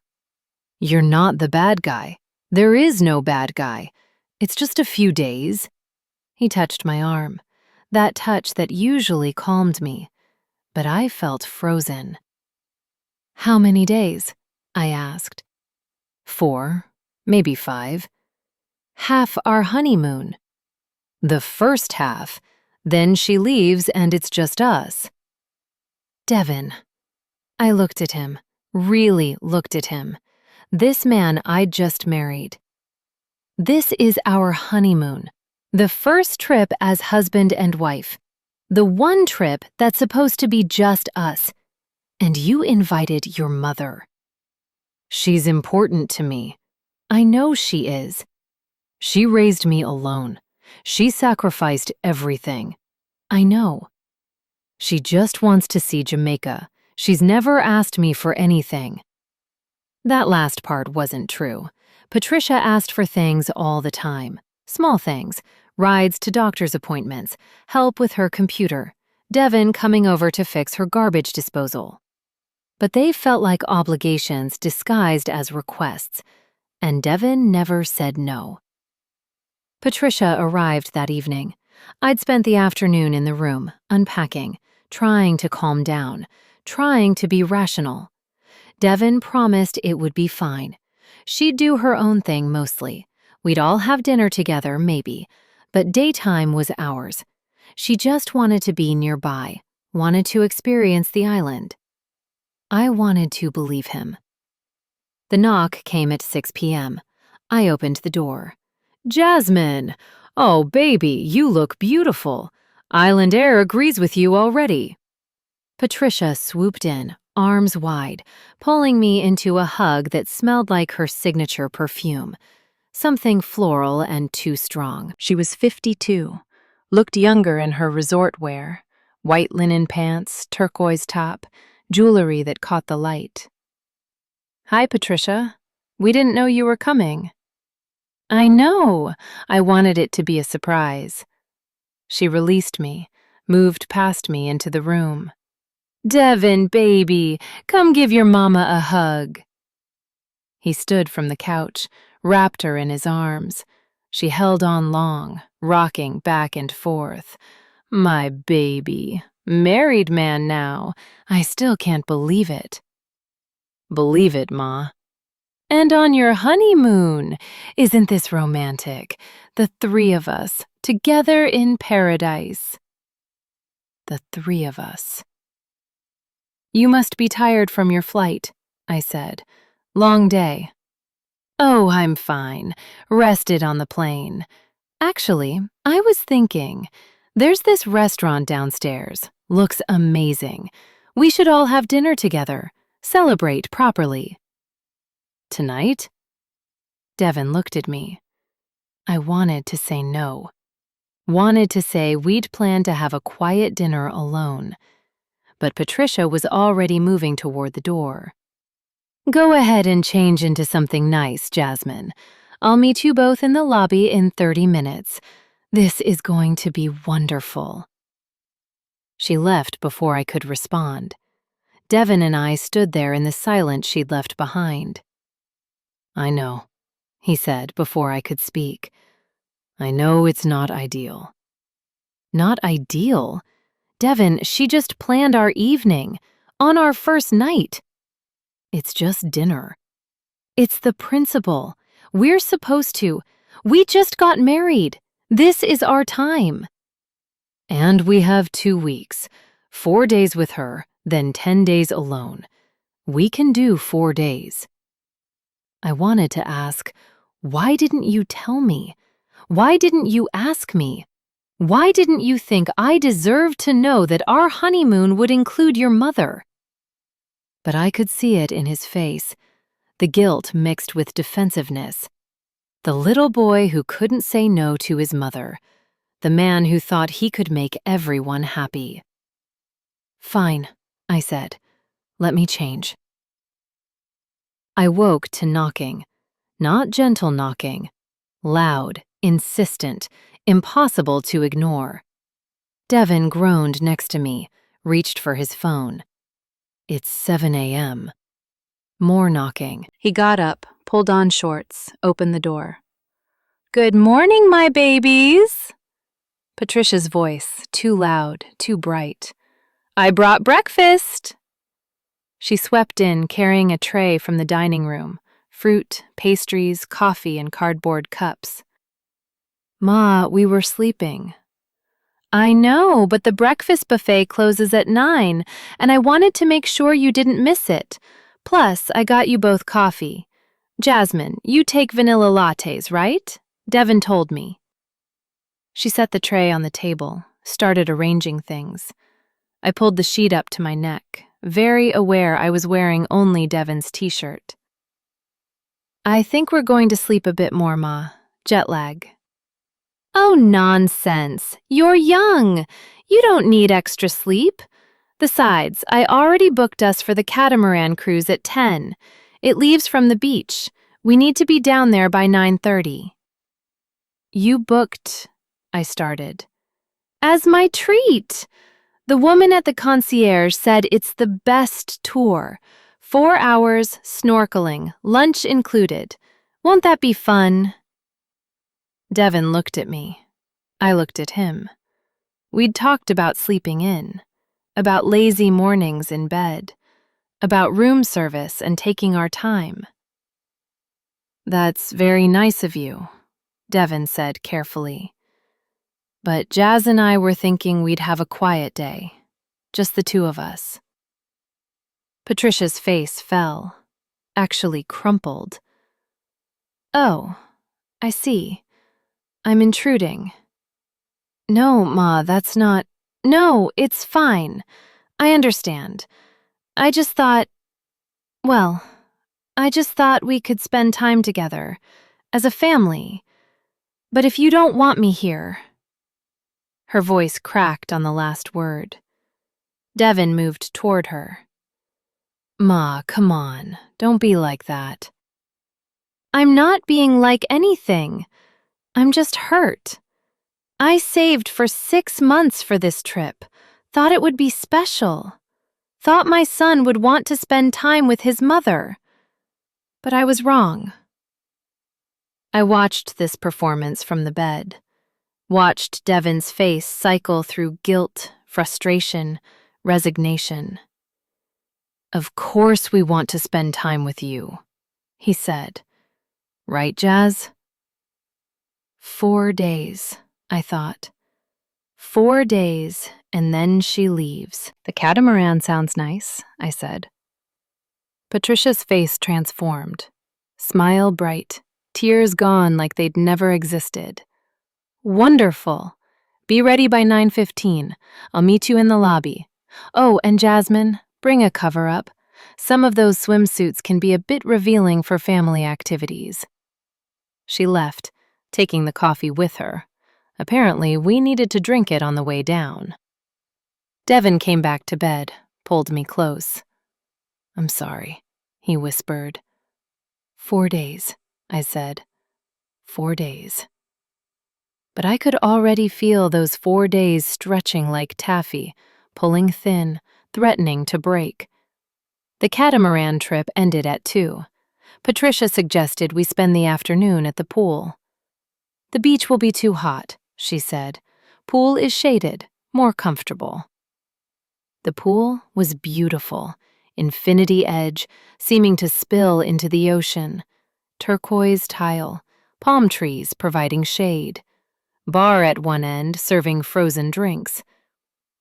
"You're not the bad guy. There is no bad guy. It's just a few days." He touched my arm, that touch that usually calmed me, but I felt frozen. How many days? I asked. 4, maybe 5. Half our honeymoon. The first half. Then she leaves and it's just us. Devin. I looked at him, really looked at him. This man I'd just married. This is our honeymoon. The first trip as husband and wife. The one trip that's supposed to be just us. And you invited your mother. She's important to me. I know she is. She raised me alone. She sacrificed everything. I know. She just wants to see Jamaica. She's never asked me for anything. That last part wasn't true. Patricia asked for things all the time. Small things. Rides to doctor's appointments. Help with her computer. Devin coming over to fix her garbage disposal. But they felt like obligations disguised as requests. And Devin never said no. Patricia arrived that evening. I'd spent the afternoon in the room, unpacking, trying to calm down, trying to be rational. Devin promised it would be fine. She'd do her own thing mostly. We'd all have dinner together, maybe, but daytime was ours. She just wanted to be nearby, wanted to experience the island. I wanted to believe him. The knock came at 6 p.m. I opened the door. Jasmine! Oh, baby, you look beautiful. Island Air agrees with you already. Patricia swooped in, arms wide, pulling me into a hug that smelled like her signature perfume. Something floral and too strong. She was 52, looked younger in her resort wear, white linen pants, turquoise top, jewelry that caught the light. Hi, Patricia. We didn't know you were coming. I know. I wanted it to be a surprise. She released me, moved past me into the room. Devin, baby, come give your mama a hug. He stood from the couch, wrapped her in his arms. She held on long, rocking back and forth. My baby. Married man now. I still can't believe it. Believe it, Ma. And on your honeymoon. Isn't this romantic? The three of us, together in paradise. The three of us. You must be tired from your flight, I said. Long day. Oh, I'm fine. Rested on the plane. Actually, I was thinking, there's this restaurant downstairs. Looks amazing. We should all have dinner together. Celebrate properly. Tonight? Devin looked at me. I wanted to say no. Wanted to say we'd planned to have a quiet dinner alone. But Patricia was already moving toward the door. Go ahead and change into something nice, Jasmine. I'll meet you both in the lobby in 30 minutes. This is going to be wonderful. She left before I could respond. Devin and I stood there in the silence she'd left behind. I know, he said before I could speak. I know it's not ideal. Not ideal? Devin, she just planned our evening, on our first night. It's just dinner. It's the principle. We're supposed to. We just got married. This is our time. And we have 2 weeks, 4 days with her, then 10 days alone. We can do 4 days. I wanted to ask, why didn't you tell me? Why didn't you ask me? Why didn't you think I deserved to know that our honeymoon would include your mother? But I could see it in his face, the guilt mixed with defensiveness. The little boy who couldn't say no to his mother, the man who thought he could make everyone happy. Fine, I said. Let me change. I woke to knocking, not gentle knocking, loud, insistent, impossible to ignore. Devin groaned next to me, reached for his phone. It's 7 a.m. More knocking. He got up, pulled on shorts, opened the door. Good morning, my babies. Patricia's voice, too loud, too bright. I brought breakfast. She swept in, carrying a tray from the dining room, fruit, pastries, coffee, and cardboard cups. Ma, we were sleeping. I know, but the breakfast buffet closes at 9, and I wanted to make sure you didn't miss it. Plus, I got you both coffee. Jasmine, you take vanilla lattes, right? Devin told me. She set the tray on the table, started arranging things. I pulled the sheet up to my neck, very aware I was wearing only Devin's t-shirt. I think we're going to sleep a bit more, Ma. Jet lag. Oh, nonsense. You're young. You don't need extra sleep. Besides, I already booked us for the catamaran cruise at 10. It leaves from the beach. We need to be down there by 9:30. You booked, I started. As my treat. The woman at the concierge said it's the best tour. 4 hours, snorkeling, lunch included. Won't that be fun? Devin looked at me. I looked at him. We'd talked about sleeping in, about lazy mornings in bed, about room service and taking our time. That's very nice of you, Devin said carefully. But Jazz and I were thinking we'd have a quiet day, just the two of us. Patricia's face fell, actually crumpled. Oh, I see. I'm intruding. No, Ma, that's not. No, it's fine. I understand. I just thought we could spend time together, as a family. But if you don't want me here. Her voice cracked on the last word. Devin moved toward her. Ma, come on, don't be like that. I'm not being like anything. I'm just hurt. I saved for 6 months for this trip, thought it would be special, thought my son would want to spend time with his mother. But I was wrong. I watched this performance from the bed, watched Devin's face cycle through guilt, frustration, resignation. Of course we want to spend time with you, he said. Right, Jazz? 4 days, I thought. 4 days, and then she leaves. The catamaran sounds nice, I said. Patricia's face transformed. Smile bright, tears gone like they'd never existed. Wonderful! Be ready by 9:15. I'll meet you in the lobby. Oh, and Jasmine, bring a cover-up. Some of those swimsuits can be a bit revealing for family activities. She left, taking the coffee with her. Apparently, we needed to drink it on the way down. Devin came back to bed, pulled me close. I'm sorry, he whispered. 4 days, I said. 4 days. But I could already feel those 4 days stretching like taffy, pulling thin, threatening to break. The catamaran trip ended at 2. Patricia suggested we spend the afternoon at the pool. The beach will be too hot, she said. Pool is shaded, more comfortable. The pool was beautiful, infinity edge, seeming to spill into the ocean. Turquoise tile, palm trees providing shade. Bar at one end serving frozen drinks.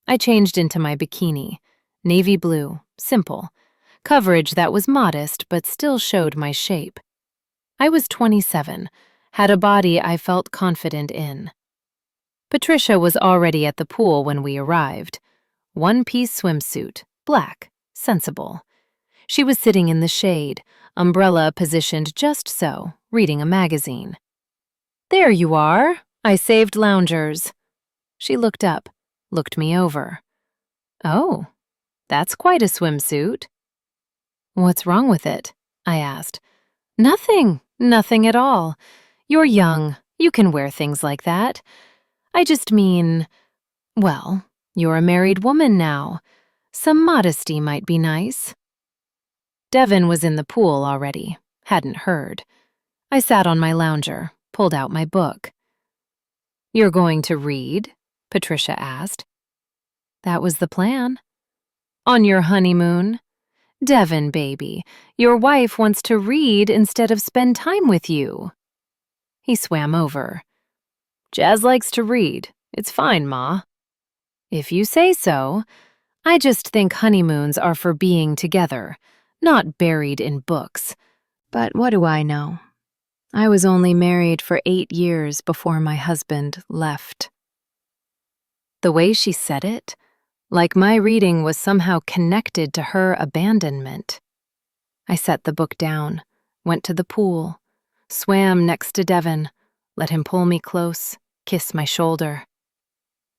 I changed into my bikini, navy blue, simple. Coverage that was modest but still showed my shape. I was 27, had a body I felt confident in. Patricia was already at the pool when we arrived. One-piece swimsuit, black, sensible. She was sitting in the shade, umbrella positioned just so, reading a magazine. There you are. I saved loungers. She looked up, looked me over. Oh, that's quite a swimsuit. What's wrong with it? I asked. Nothing at all. You're young. You can wear things like that. I just mean, well, you're a married woman now. Some modesty might be nice. Devin was in the pool already, hadn't heard. I sat on my lounger, pulled out my book. You're going to read? Patricia asked. That was the plan. On your honeymoon? Devin, baby, your wife wants to read instead of spend time with you. He swam over. Jazz likes to read. It's fine, Ma. If you say so. I just think honeymoons are for being together, not buried in books. But what do I know? I was only married for 8 years before my husband left. The way she said it, like my reading was somehow connected to her abandonment. I set the book down, went to the pool, swam next to Devin, let him pull me close, kiss my shoulder.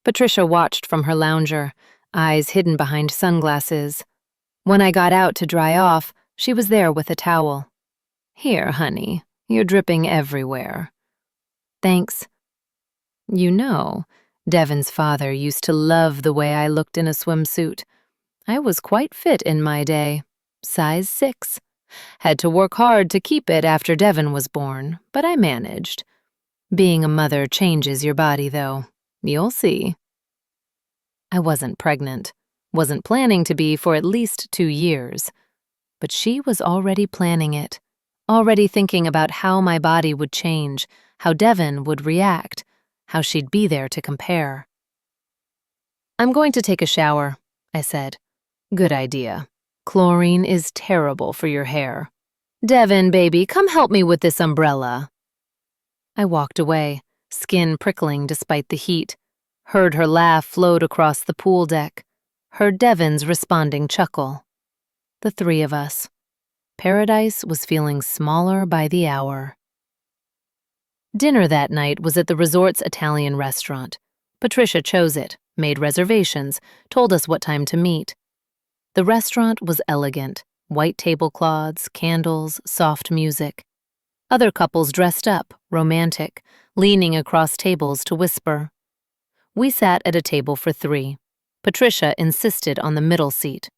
Patricia watched from her lounger, eyes hidden behind sunglasses. When I got out to dry off, she was there with a towel. Here, honey, you're dripping everywhere. Thanks. You know, Devin's father used to love the way I looked in a swimsuit. I was quite fit in my day, size 6. Had to work hard to keep it after Devin was born, but I managed. Being a mother changes your body, though. You'll see. I wasn't pregnant, wasn't planning to be for at least 2 years. But she was already planning it, already thinking about how my body would change, how Devin would react, how she'd be there to compare. I'm going to take a shower, I said. Good idea. Chlorine is terrible for your hair. Devin, baby, come help me with this umbrella. I walked away, skin prickling despite the heat. Heard her laugh float across the pool deck. Heard Devin's responding chuckle. The 3 of us. Paradise was feeling smaller by the hour. Dinner that night was at the resort's Italian restaurant. Patricia chose it, made reservations, told us what time to meet. The restaurant was elegant, white tablecloths, candles, soft music. Other couples dressed up, romantic, leaning across tables to whisper. We sat at a table for 3. Patricia insisted on the middle seat.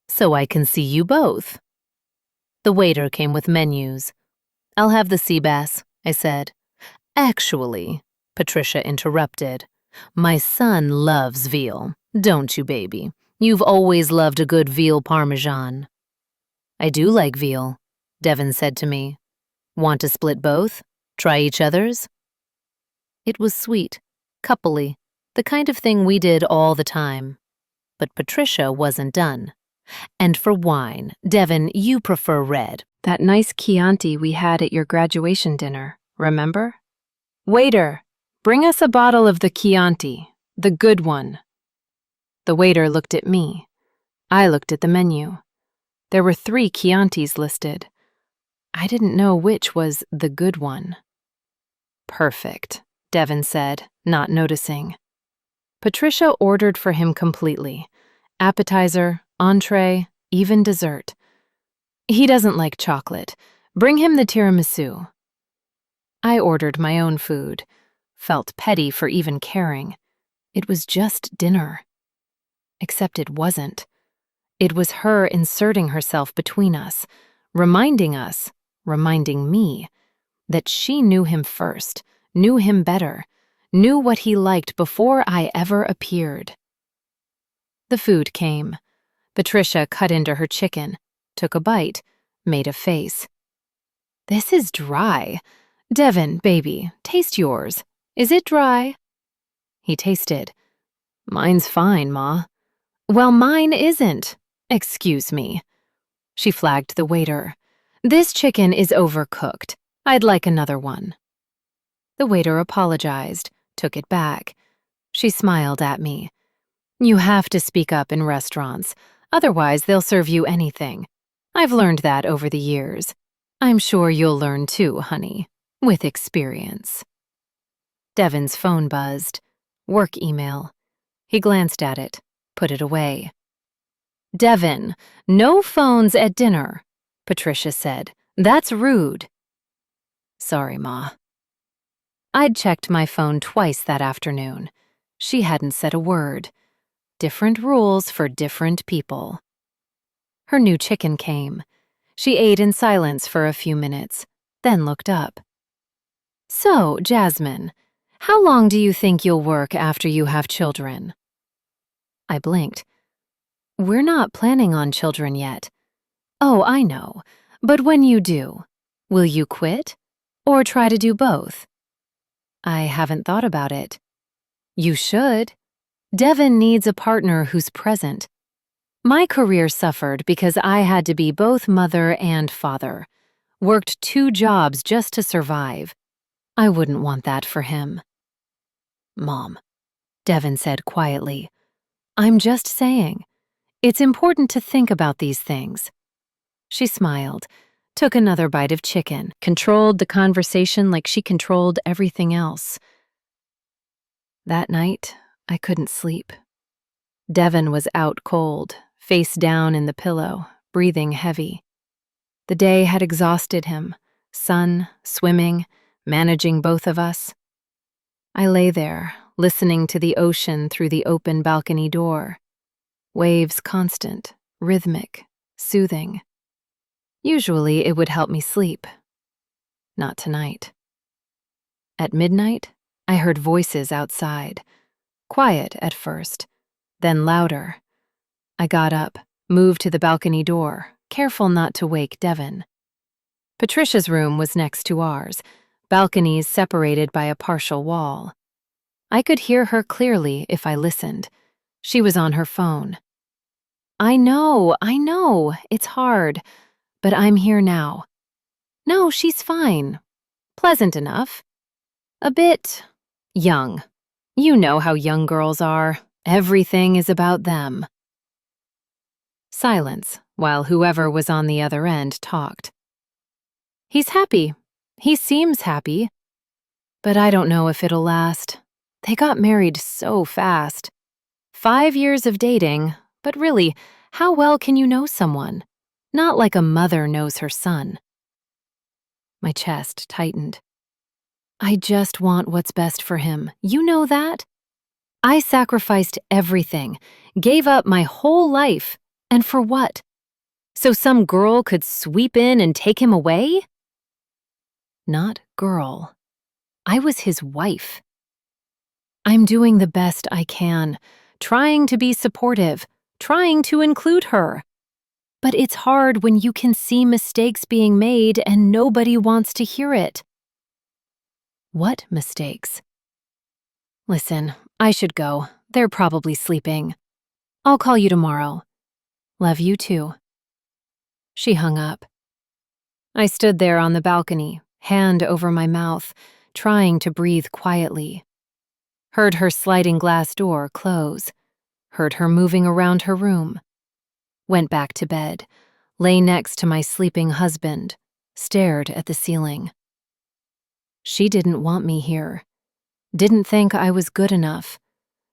So I can see you both. The waiter came with menus. I'll have the sea bass, I said. Actually, Patricia interrupted, my son loves veal, don't you, baby? You've always loved a good veal parmesan. I do like veal, Devin said to me. Want to split both? Try each other's? It was sweet, coupley, the kind of thing we did all the time. But Patricia wasn't done. And for wine, Devin, you prefer red. That nice Chianti we had at your graduation dinner, remember? Waiter, bring us a bottle of the Chianti, the good one. The waiter looked at me. I looked at the menu. There were 3 Chiantis listed. I didn't know which was the good one. Perfect, Devin said, not noticing. Patricia ordered for him completely. Appetizer, entree, even dessert. He doesn't like chocolate. Bring him the tiramisu. I ordered my own food. Felt petty for even caring. It was just dinner. Except it wasn't. It was her inserting herself between us, reminding me, that she knew him first, knew him better, knew what he liked before I ever appeared. The food came. Patricia cut into her chicken, took a bite, made a face. This is dry. Devin, baby, taste yours. Is it dry? He tasted. Mine's fine, Ma. Well, mine isn't. Excuse me. She flagged the waiter. This chicken is overcooked. I'd like another one. The waiter apologized, took it back. She smiled at me. You have to speak up in restaurants. Otherwise, they'll serve you anything. I've learned that over the years. I'm sure you'll learn too, honey, with experience. Devin's phone buzzed. Work email. He glanced at it, put it away. Devin, no phones at dinner, Patricia said. That's rude. Sorry, Ma. I'd checked my phone twice that afternoon. She hadn't said a word. Different rules for different people. Her new chicken came. She ate in silence for a few minutes, then looked up. So, Jasmine, how long do you think you'll work after you have children? I blinked. We're not planning on children yet. Oh, I know. But when you do, will you quit? Or try to do both? I haven't thought about it. You should. Devin needs a partner who's present. My career suffered because I had to be both mother and father. Worked 2 jobs just to survive. I wouldn't want that for him. Mom, Devin said quietly, I'm just saying. It's important to think about these things. She smiled, took another bite of chicken, controlled the conversation like she controlled everything else. That night, I couldn't sleep. Devin was out cold, face down in the pillow, breathing heavy. The day had exhausted him, sun, swimming, managing both of us. I lay there, listening to the ocean through the open balcony door. Waves constant, rhythmic, soothing. Usually it would help me sleep. Not tonight. At midnight, I heard voices outside. Quiet at first, then louder. I got up, moved to the balcony door, careful not to wake Devin. Patricia's room was next to ours, balconies separated by a partial wall. I could hear her clearly if I listened. She was on her phone. I know, it's hard, but I'm here now. No, she's fine. Pleasant enough. A bit young. You know how young girls are. Everything is about them. Silence, while whoever was on the other end talked. He's happy. He seems happy. But I don't know if it'll last. They got married so fast. 5 years of dating, but really, how well can you know someone? Not like a mother knows her son. My chest tightened. I just want what's best for him. You know that? I sacrificed everything, gave up my whole life. And for what? So some girl could sweep in and take him away? Not girl. I was his wife. I'm doing the best I can, trying to be supportive, trying to include her. But it's hard when you can see mistakes being made and nobody wants to hear it. What mistakes? Listen, I should go. They're probably sleeping. I'll call you tomorrow. Love you too. She hung up. I stood there on the balcony, hand over my mouth, trying to breathe quietly. Heard her sliding glass door close. Heard her moving around her room. Went back to bed, lay next to my sleeping husband, stared at the ceiling. She didn't want me here. Didn't think I was good enough.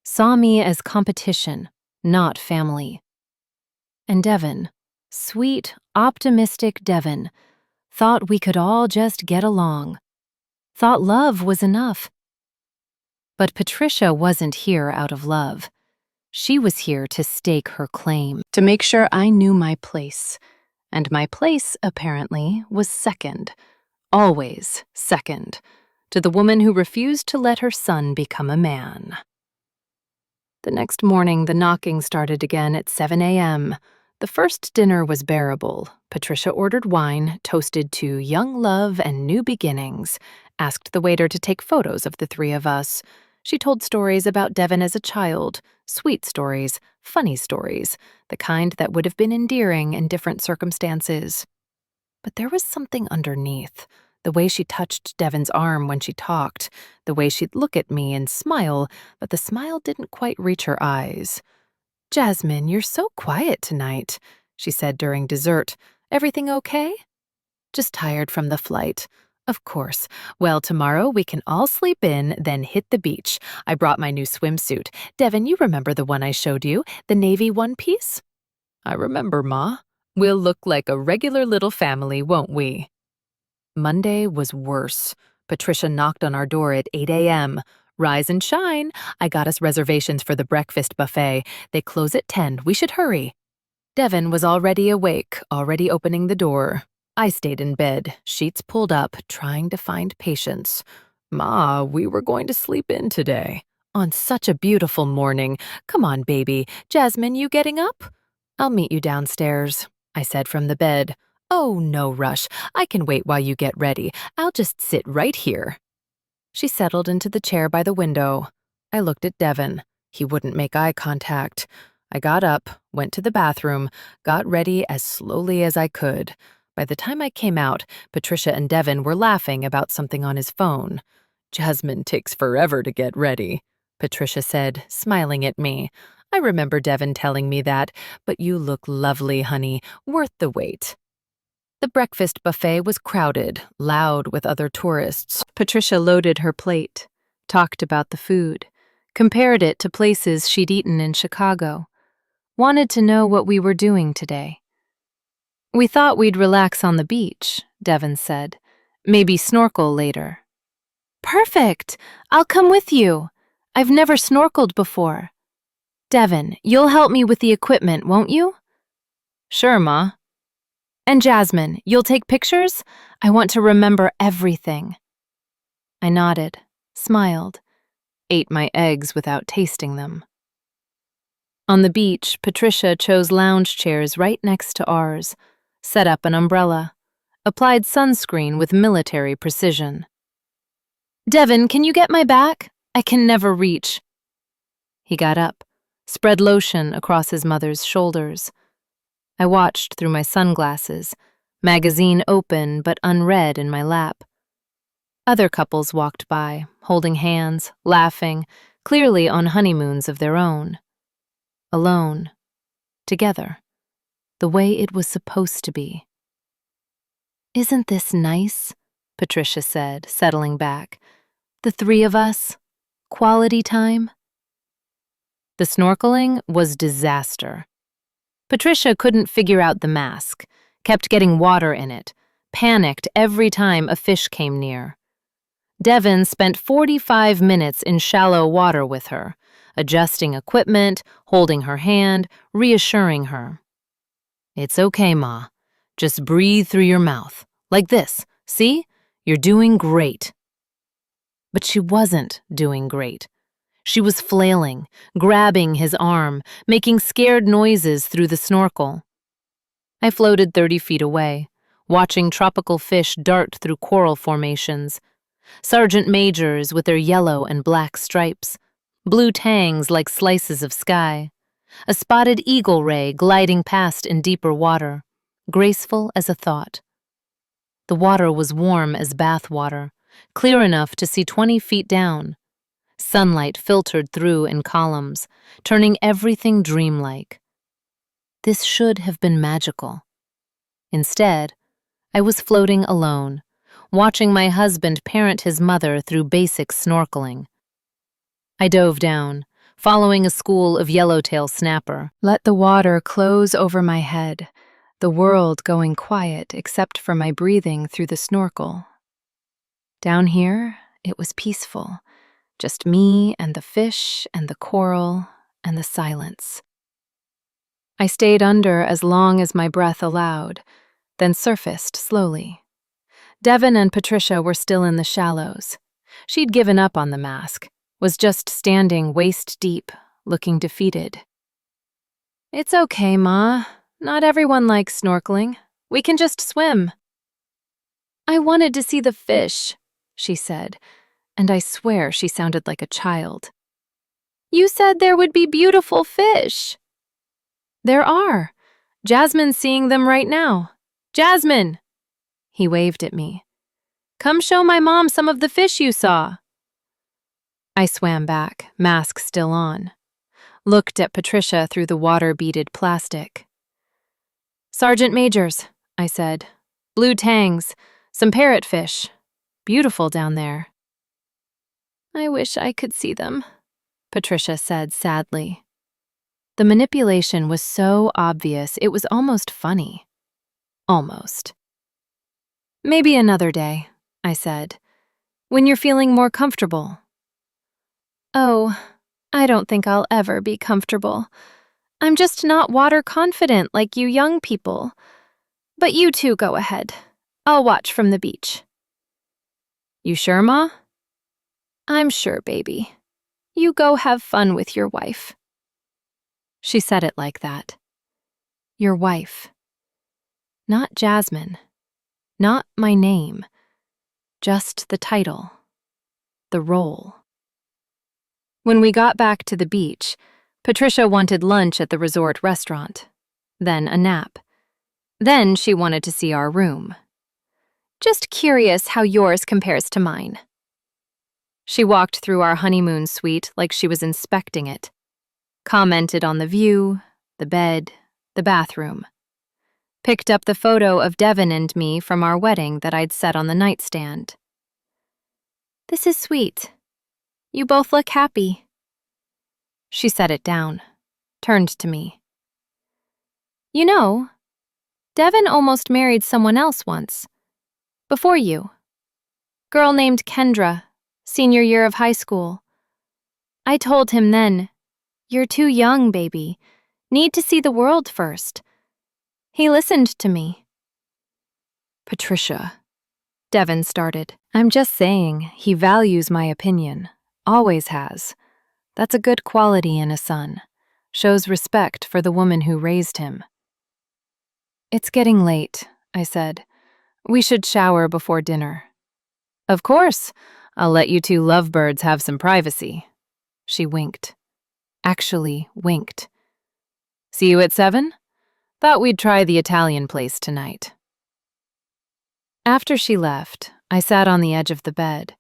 Saw me as competition, not family. And Devin, sweet, optimistic Devin, thought we could all just get along. Thought love was enough. But Patricia wasn't here out of love. She was here to stake her claim, to make sure I knew my place. And my place, apparently, was second. Always second. To the woman who refused to let her son become a man. The next morning, the knocking started again at 7 a.m. The first dinner was bearable. Patricia ordered wine, toasted to young love and new beginnings, asked the waiter to take photos of the three of us. She told stories about Devin as a child, sweet stories, funny stories, the kind that would have been endearing in different circumstances. But there was something underneath. The way she touched Devin's arm when she talked, the way she'd look at me and smile, but the smile didn't quite reach her eyes. "Jasmine, you're so quiet tonight," she said during dessert. "Everything okay?" "Just tired from the flight." "Of course. Well, tomorrow we can all sleep in, then hit the beach. I brought my new swimsuit. Devin, you remember the one I showed you, the navy one-piece?" "I remember, Ma. We'll look like a regular little family, won't we?" Monday was worse. Patricia knocked on our door at 8 a.m. "Rise and shine. I got us reservations for the breakfast buffet. They close at 10. We should hurry." Devin was already awake, already opening the door. I stayed in bed, sheets pulled up, trying to find patience. "Ma, we were going to sleep in today. On such a beautiful morning. Come on, baby. Jasmine, you getting up?" "I'll meet you downstairs." I said from the bed. "Oh, no rush. I can wait while you get ready. I'll just sit right here." She settled into the chair by the window. I looked at Devin. He wouldn't make eye contact. I got up, went to the bathroom, got ready as slowly as I could. By the time I came out, Patricia and Devin were laughing about something on his phone. "Jasmine takes forever to get ready," Patricia said, smiling at me. "I remember Devin telling me that, but you look lovely, honey, worth the wait." The breakfast buffet was crowded, loud with other tourists. Patricia loaded her plate, talked about the food, compared it to places she'd eaten in Chicago, wanted to know what we were doing today. "We thought we'd relax on the beach," Devin said. "Maybe snorkel later." "Perfect! I'll come with you. I've never snorkeled before." "Devin, you'll help me with the equipment, won't you?" "Sure, Ma." "And Jasmine, you'll take pictures? I want to remember everything." I nodded, smiled, ate my eggs without tasting them. On the beach, Patricia chose lounge chairs right next to ours, set up an umbrella, applied sunscreen with military precision. "Devin, can you get my back? I can never reach." He got up, spread lotion across his mother's shoulders. I watched through my sunglasses, magazine open but unread in my lap. Other couples walked by, holding hands, laughing, clearly on honeymoons of their own. Alone, together, the way it was supposed to be. "Isn't this nice?" Patricia said, settling back. "The three of us, quality time." The snorkeling was disaster. Patricia couldn't figure out the mask, kept getting water in it, panicked every time a fish came near. Devin spent 45 minutes in shallow water with her, adjusting equipment, holding her hand, reassuring her. "It's okay, Ma. Just breathe through your mouth. Like this. See? You're doing great." But she wasn't doing great. She was flailing, grabbing his arm, making scared noises through the snorkel. I floated 30 feet away, watching tropical fish dart through coral formations, sergeant majors with their yellow and black stripes, blue tangs like slices of sky, a spotted eagle ray gliding past in deeper water, graceful as a thought. The water was warm as bath water, clear enough to see 20 feet down. Sunlight filtered through in columns, turning everything dreamlike. This should have been magical. Instead, I was floating alone, watching my husband parent his mother through basic snorkeling. I dove down, following a school of yellowtail snapper, let the water close over my head, the world going quiet except for my breathing through the snorkel. Down here, it was peaceful. Just me and the fish and the coral and the silence. I stayed under as long as my breath allowed, then surfaced slowly. Devin and Patricia were still in the shallows. She'd given up on the mask, was just standing waist deep, looking defeated. "It's okay, Ma. Not everyone likes snorkeling. We can just swim." "I wanted to see the fish," she said, and I swear she sounded like a child. "You said there would be beautiful fish." "There are. Jasmine's seeing them right now. Jasmine!" He waved at me. "Come show my mom some of the fish you saw." I swam back, mask still on. Looked at Patricia through the water-beaded plastic. "Sergeant majors," I said. "Blue tangs, some parrotfish. Beautiful down there." "I wish I could see them," Patricia said sadly. The manipulation was so obvious it was almost funny. Almost. "Maybe another day," I said, "when you're feeling more comfortable." "Oh, I don't think I'll ever be comfortable. I'm just not water confident like you young people. But you two go ahead. I'll watch from the beach." "You sure, Ma?" "I'm sure, baby. You go have fun with your wife." She said it like that. Your wife. Not Jasmine. Not my name. Just the title. The role. When we got back to the beach, Patricia wanted lunch at the resort restaurant, then a nap. Then she wanted to see our room. Just curious how yours compares to mine. She walked through our honeymoon suite like she was inspecting it, commented on the view, the bed, the bathroom. Picked up the photo of Devin and me from our wedding that I'd set on the nightstand. This is sweet. You both look happy. She set it down, turned to me. You know, Devin almost married someone else once. Before you. Girl named Kendra, senior year of high school. I told him then, you're too young, baby. Need to see the world first. He listened to me. Patricia, Devin started. I'm just saying, he values my opinion. Always has. That's a good quality in a son. Shows respect for the woman who raised him. It's getting late, I said. We should shower before dinner. Of course. I'll let you two lovebirds have some privacy. She winked. Actually winked. See you at 7? Thought we'd try the Italian place tonight. After she left, I sat on the edge of the bed.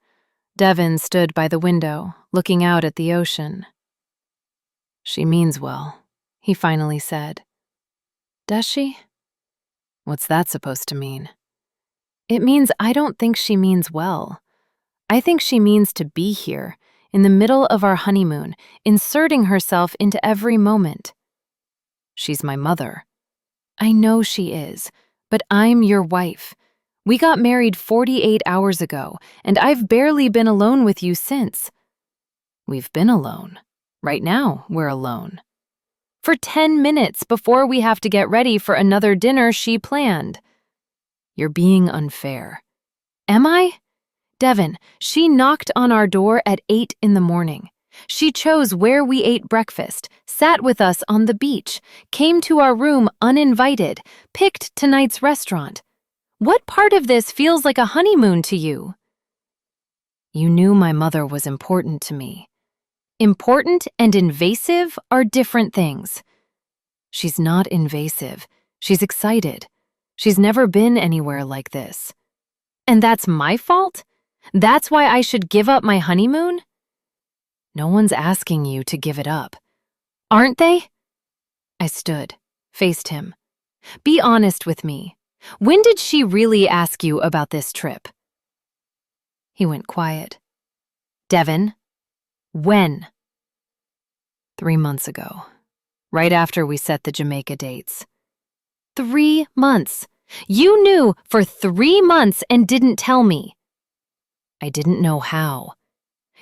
Devin stood by the window, looking out at the ocean. She means well, he finally said. Does she? What's that supposed to mean? It means I don't think she means well. I think she means to be here, in the middle of our honeymoon, inserting herself into every moment. She's my mother. I know she is, but I'm your wife. We got married 48 hours ago, and I've barely been alone with you since. We've been alone. Right now, we're alone. For 10 minutes before we have to get ready for another dinner she planned. You're being unfair. Am I? Devin, she knocked on our door at 8 in the morning. She chose where we ate breakfast, sat with us on the beach, came to our room uninvited, picked tonight's restaurant. What part of this feels like a honeymoon to you? You knew my mother was important to me. Important and invasive are different things. She's not invasive. She's excited. She's never been anywhere like this. And that's my fault? That's why I should give up my honeymoon? No one's asking you to give it up. Aren't they? I stood, faced him. Be honest with me. When did she really ask you about this trip? He went quiet. Devin, when? 3 months ago, right after we set the Jamaica dates. 3 months. You knew for 3 months and didn't tell me. I didn't know how.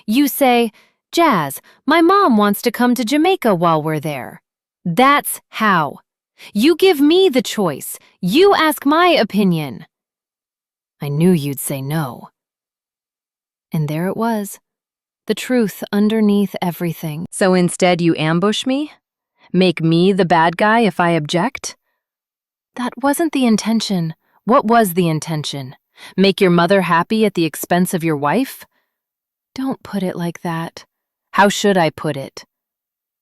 You say, Jazz, my mom wants to come to Jamaica while we're there. That's how. You give me the choice. You ask my opinion. I knew you'd say no. And there it was. The truth underneath everything. So instead you ambush me? Make me the bad guy if I object? That wasn't the intention. What was the intention? Make your mother happy at the expense of your wife? Don't put it like that. How should I put it?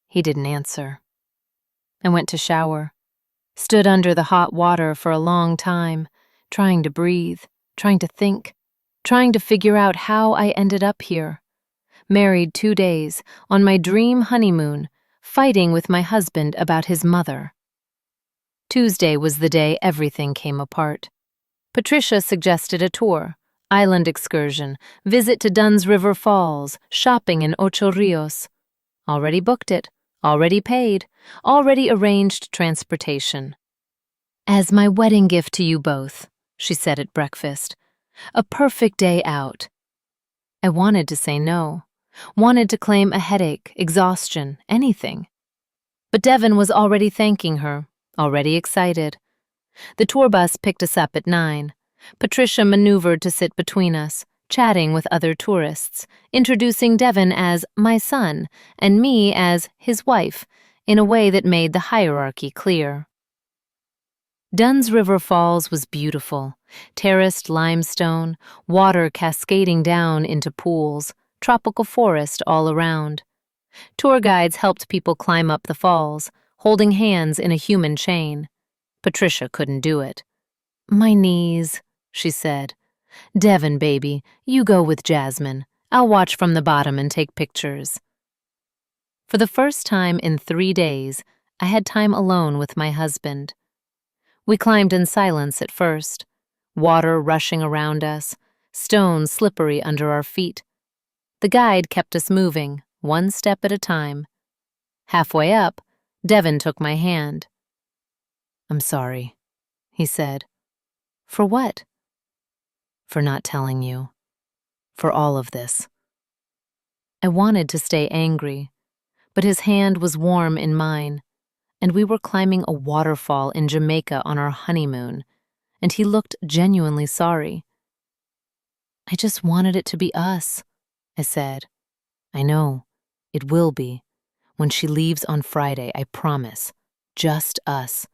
He didn't answer. I went to shower. Stood under the hot water for a long time, trying to breathe, trying to think, trying to figure out how I ended up here. Married 2 days, on my dream honeymoon, fighting with my husband about his mother. Tuesday was the day everything came apart. Patricia suggested a tour, island excursion, visit to Dunn's River Falls, shopping in Ocho Rios. Already booked it, already paid, already arranged transportation. As my wedding gift to you both, she said at breakfast. A perfect day out. I wanted to say no, wanted to claim a headache, exhaustion, anything. But Devin was already thanking her, already excited. The tour bus picked us up at 9. Patricia maneuvered to sit between us, chatting with other tourists, introducing Devin as my son and me as his wife, in a way that made the hierarchy clear. Dunn's River Falls was beautiful, terraced limestone, water cascading down into pools, tropical forest all around. Tour guides helped people climb up the falls, holding hands in a human chain. Patricia couldn't do it. "My knees," she said. "Devon, baby, you go with Jasmine. I'll watch from the bottom and take pictures." For the first time in 3 days, I had time alone with my husband. We climbed in silence at first, water rushing around us, stones slippery under our feet. The guide kept us moving, one step at a time. Halfway up, Devon took my hand. "I'm sorry," he said. "For what?" "For not telling you. For all of this." I wanted to stay angry, but his hand was warm in mine, and we were climbing a waterfall in Jamaica on our honeymoon, and he looked genuinely sorry. "I just wanted it to be us," I said. "I know. It will be. When she leaves on Friday, I promise. Just us."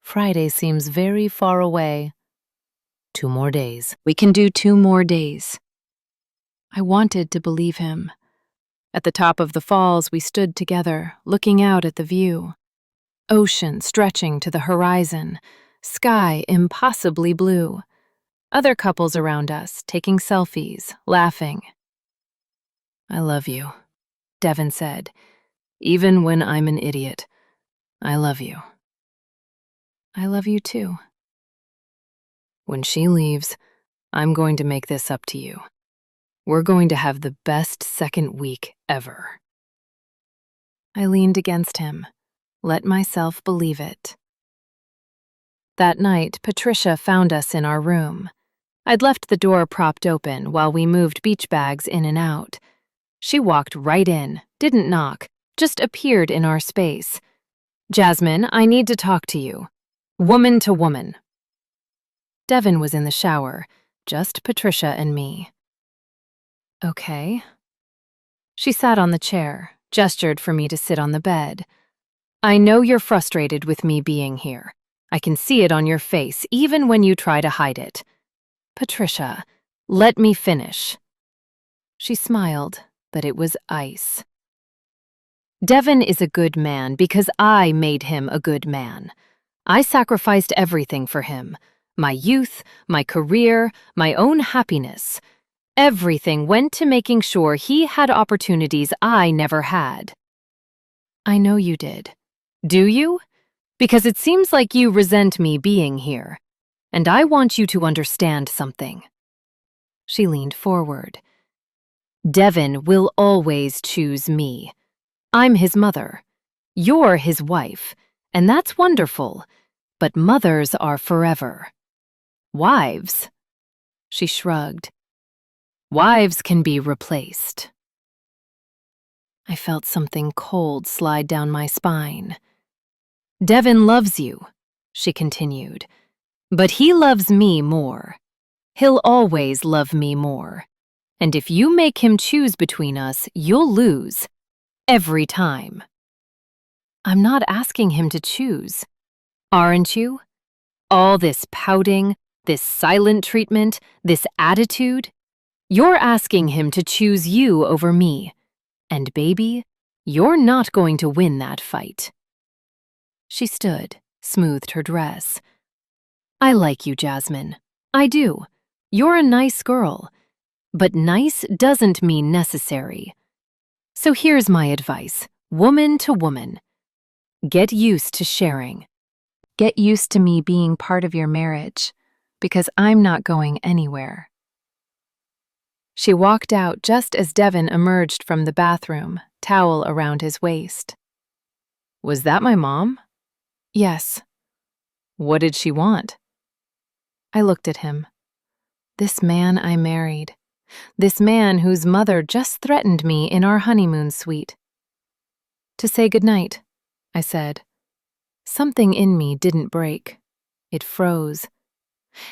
"Friday seems very far away." 2 more days. We can do 2 more days. I wanted to believe him. At the top of the falls, we stood together, looking out at the view. Ocean stretching to the horizon, sky impossibly blue. Other couples around us, taking selfies, laughing. "I love you," Devon said. "Even when I'm an idiot, I love you." "I love you too." "When she leaves, I'm going to make this up to you. We're going to have the best second week ever." I leaned against him, let myself believe it. That night, Patricia found us in our room. I'd left the door propped open while we moved beach bags in and out. She walked right in, didn't knock, just appeared in our space. "Jasmine, I need to talk to you. Woman to woman." Devon was in the shower, just Patricia and me. "Okay." She sat on the chair, gestured for me to sit on the bed. "I know you're frustrated with me being here. I can see it on your face, even when you try to hide it. Patricia, let me finish." She smiled, but it was ice. "Devon is a good man because I made him a good man. I sacrificed everything for him. My youth, my career, my own happiness. Everything went to making sure he had opportunities I never had." "I know you did." "Do you? Because it seems like you resent me being here. And I want you to understand something." She leaned forward. "Devon will always choose me. I'm his mother. You're his wife, and that's wonderful. But mothers are forever. Wives," she shrugged, "wives can be replaced." I felt something cold slide down my spine. "Devon loves you," she continued, "but he loves me more. He'll always love me more. And if you make him choose between us, you'll lose. Every time." "I'm not asking him to choose. Aren't you? All this pouting, this silent treatment, this attitude. You're asking him to choose you over me. And baby, you're not going to win that fight." She stood, smoothed her dress. "I like you, Jasmine. I do. You're a nice girl. But nice doesn't mean necessary. So here's my advice, woman to woman. Get used to sharing. Get used to me being part of your marriage, because I'm not going anywhere." She walked out just as Devon emerged from the bathroom, towel around his waist. "Was that my mom?" "Yes." "What did she want?" I looked at him. This man I married. This man whose mother just threatened me in our honeymoon suite. "To say goodnight," I said. Something in me didn't break. It froze.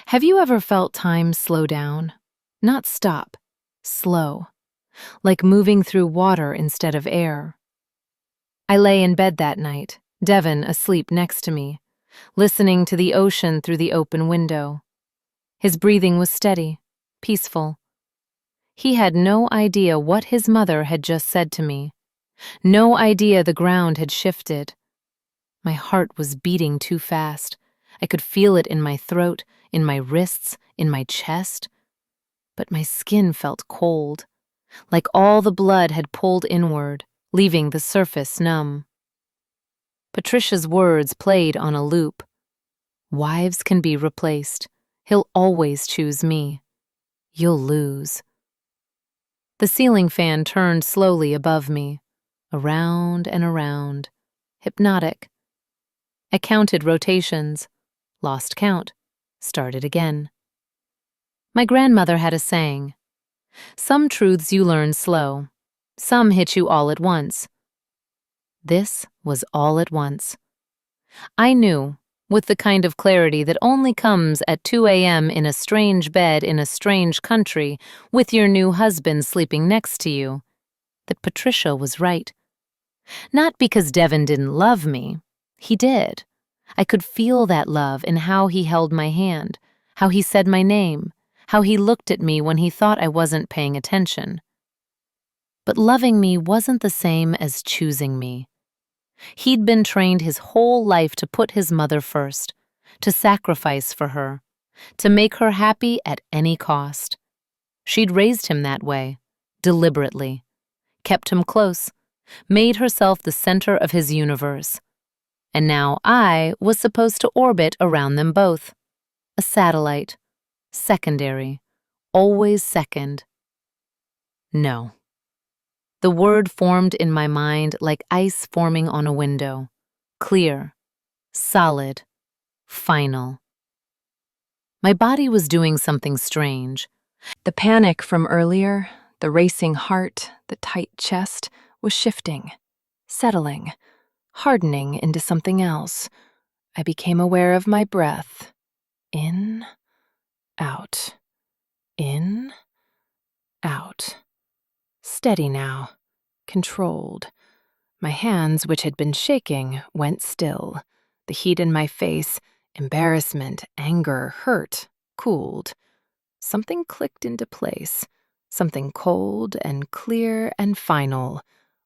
Have you ever felt time slow down? Not stop, slow. Like moving through water instead of air. I lay in bed that night, Devon asleep next to me. listening to the ocean through the open window. His breathing was steady, peaceful. He had no idea what his mother had just said to me. No idea the ground had shifted. My heart was beating too fast. I could feel it in my throat, in my wrists, in my chest. But my skin felt cold, like all the blood had pulled inward, leaving the surface numb. Patricia's words played on a loop. Wives can be replaced. He'll always choose me. You'll lose. The ceiling fan turned slowly above me, around and around, hypnotic. I counted rotations, lost count, started again. My grandmother had a saying, "Some truths you learn slow, some hit you all at once." This was all at once. I knew, with the kind of clarity that only comes at 2 a.m. in a strange bed in a strange country with your new husband sleeping next to you, that Patricia was right. Not because Devin didn't love me. He did. I could feel that love in how he held my hand, how he said my name, how he looked at me when he thought I wasn't paying attention. But loving me wasn't the same as choosing me. He'd been trained his whole life to put his mother first, to sacrifice for her, to make her happy at any cost. She'd raised him that way, deliberately, kept him close, made herself the center of his universe. And now I was supposed to orbit around them both. A satellite, secondary, always second. No. The word formed in my mind like ice forming on a window. Clear, solid, final. My body was doing something strange. The panic from earlier, the racing heart, the tight chest, was shifting, settling, hardening into something else. I became aware of my breath. In, out, in, out. Steady now, controlled. My hands, which had been shaking, went still. The heat in my face, embarrassment, anger, hurt, cooled. Something clicked into place, something cold and clear and final,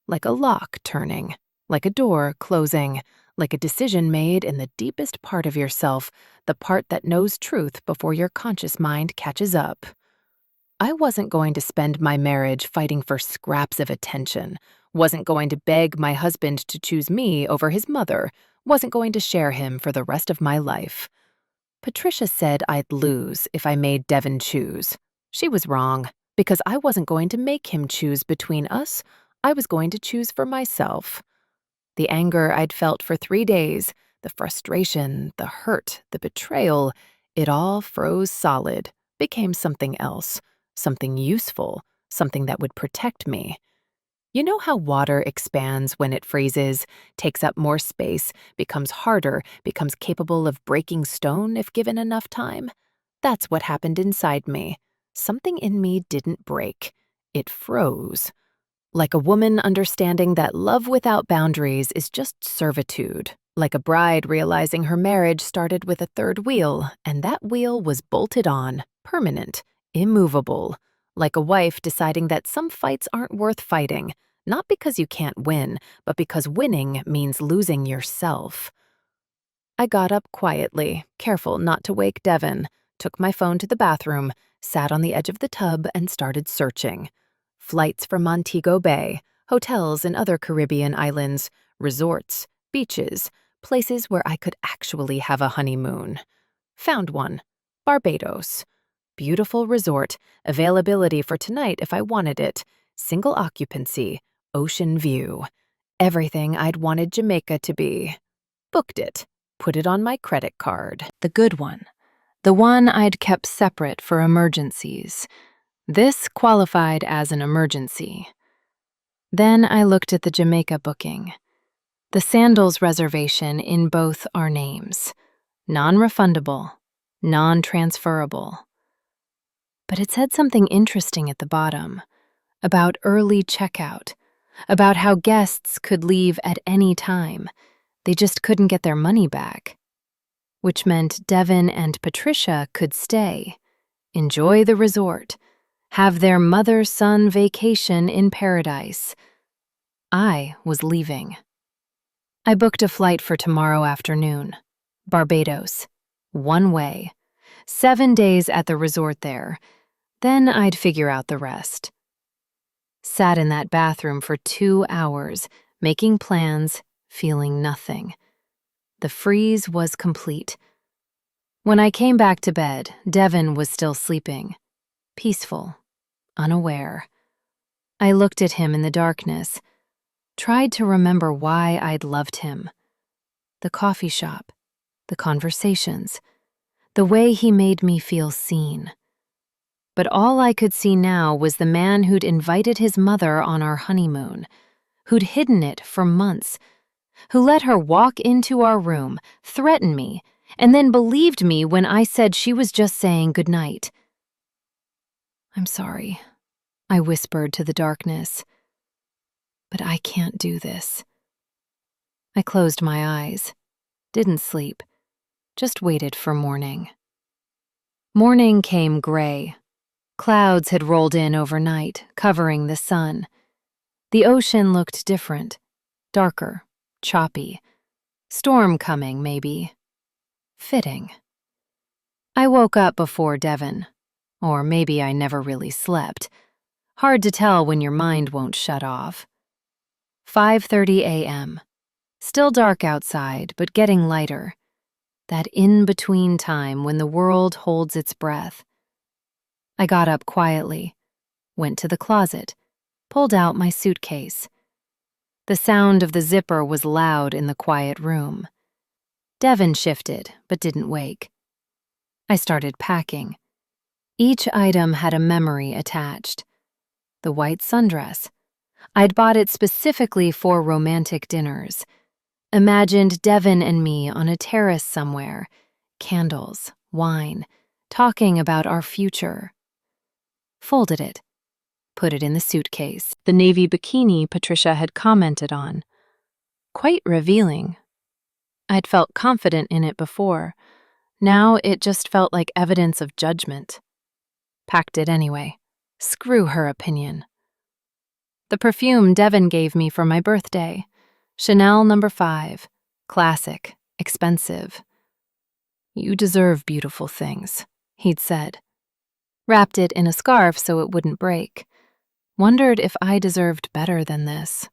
like a lock turning, like a door closing, like a decision made in the deepest part of yourself, the part that knows truth before your conscious mind catches up. I wasn't going to spend my marriage fighting for scraps of attention, wasn't going to beg my husband to choose me over his mother, wasn't going to share him for the rest of my life. Patricia said I'd lose if I made Devin choose. She was wrong, because I wasn't going to make him choose between us. I was going to choose for myself. The anger I'd felt for 3 days, the frustration, the hurt, the betrayal, it all froze solid, became something else, something useful, something that would protect me. You know how water expands when it freezes, takes up more space, becomes harder, becomes capable of breaking stone if given enough time? That's what happened inside me. Something in me didn't break. It froze. Like a woman understanding that love without boundaries is just servitude. Like a bride realizing her marriage started with a third wheel, and that wheel was bolted on, permanent, immovable. Like a wife deciding that some fights aren't worth fighting, not because you can't win, but because winning means losing yourself. I got up quietly, careful not to wake Devin, took my phone to the bathroom, sat on the edge of the tub, and started searching. Flights from Montego Bay, hotels in other Caribbean islands, resorts, beaches, places where I could actually have a honeymoon. Found one. Barbados. Beautiful resort, availability for tonight if I wanted it, single occupancy, ocean view. Everything I'd wanted Jamaica to be. Booked it. Put it on my credit card. The good one. The one I'd kept separate for emergencies. This qualified as an emergency. Then I looked at the Jamaica booking. The Sandals reservation in both our names. Non-refundable, non-transferable. But it said something interesting at the bottom, about early checkout, about how guests could leave at any time. They just couldn't get their money back. which meant Devin and Patricia could stay, enjoy the resort, have their mother-son vacation in paradise. I was leaving. I booked a flight for tomorrow afternoon. Barbados. One way. 7 days at the resort there. Then I'd figure out the rest. Sat in that bathroom for 2 hours, making plans, feeling nothing. The freeze was complete. When I came back to bed, Devin was still sleeping. Peaceful. Unaware. I looked at him in the darkness, tried to remember why I'd loved him. The coffee shop, the conversations, the way he made me feel seen. But all I could see now was the man who'd invited his mother on our honeymoon, who'd hidden it for months, who let her walk into our room, threaten me, and then believed me when I said she was just saying goodnight. "I'm sorry," I whispered to the darkness, "but I can't do this." I closed my eyes, didn't sleep, just waited for morning. Morning came gray. Clouds had rolled in overnight, covering the sun. The ocean looked different, darker, choppy. Storm coming, maybe. Fitting. I woke up before Devin, or maybe I never really slept. Hard to tell when your mind won't shut off. 5:30 a.m. Still dark outside, but getting lighter. That in-between time when the world holds its breath. I got up quietly, went to the closet, pulled out my suitcase. The sound of the zipper was loud in the quiet room. Devin shifted, but didn't wake. I started packing. Each item had a memory attached. The white sundress. I'd bought it specifically for romantic dinners. Imagined Devin and me on a terrace somewhere, candles, wine, talking about our future. Folded it, put it in the suitcase. The navy bikini Patricia had commented on. Quite revealing. I'd felt confident in it before. Now it just felt like evidence of judgment. Packed it anyway. Screw her opinion. The perfume Devin gave me for my birthday. Chanel No. 5. Classic. Expensive. "You deserve beautiful things," he'd said. Wrapped it in a scarf so it wouldn't break. Wondered if I deserved better than this.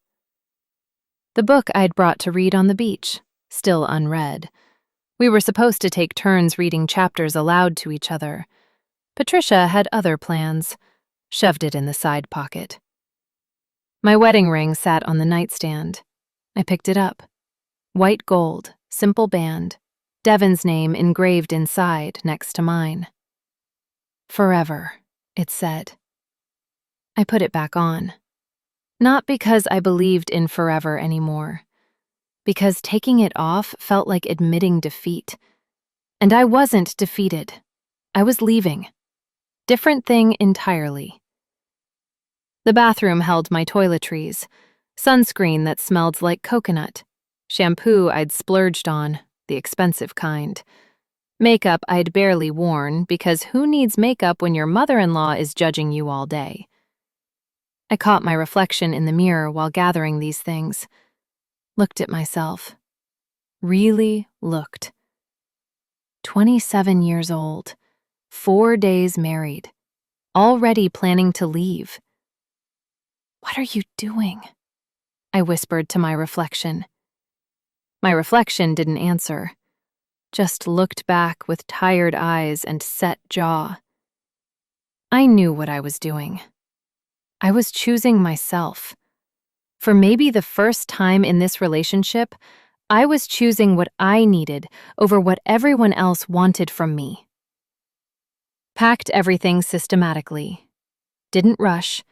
The book I'd brought to read on the beach, still unread. We were supposed to take turns reading chapters aloud to each other. Patricia had other plans. Shoved it in the side pocket. My wedding ring sat on the nightstand. I picked it up. White gold, simple band. Devin's name engraved inside next to mine. "Forever," it said. I put it back on. Not because I believed in forever anymore. Because taking it off felt like admitting defeat. And I wasn't defeated. I was leaving. Different thing entirely. The bathroom held my toiletries, sunscreen that smelled like coconut, shampoo I'd splurged on, the expensive kind. Makeup I'd barely worn because who needs makeup when your mother-in-law is judging you all day? I caught my reflection in the mirror while gathering these things. Looked at myself. Really looked. 27 years old, 4 days married, already planning to leave. "What are you doing?" I whispered to my reflection. My reflection didn't answer, just looked back with tired eyes and set jaw. I knew what I was doing. I was choosing myself. For maybe the first time in this relationship, I was choosing what I needed over what everyone else wanted from me. Packed everything systematically. Didn't rush.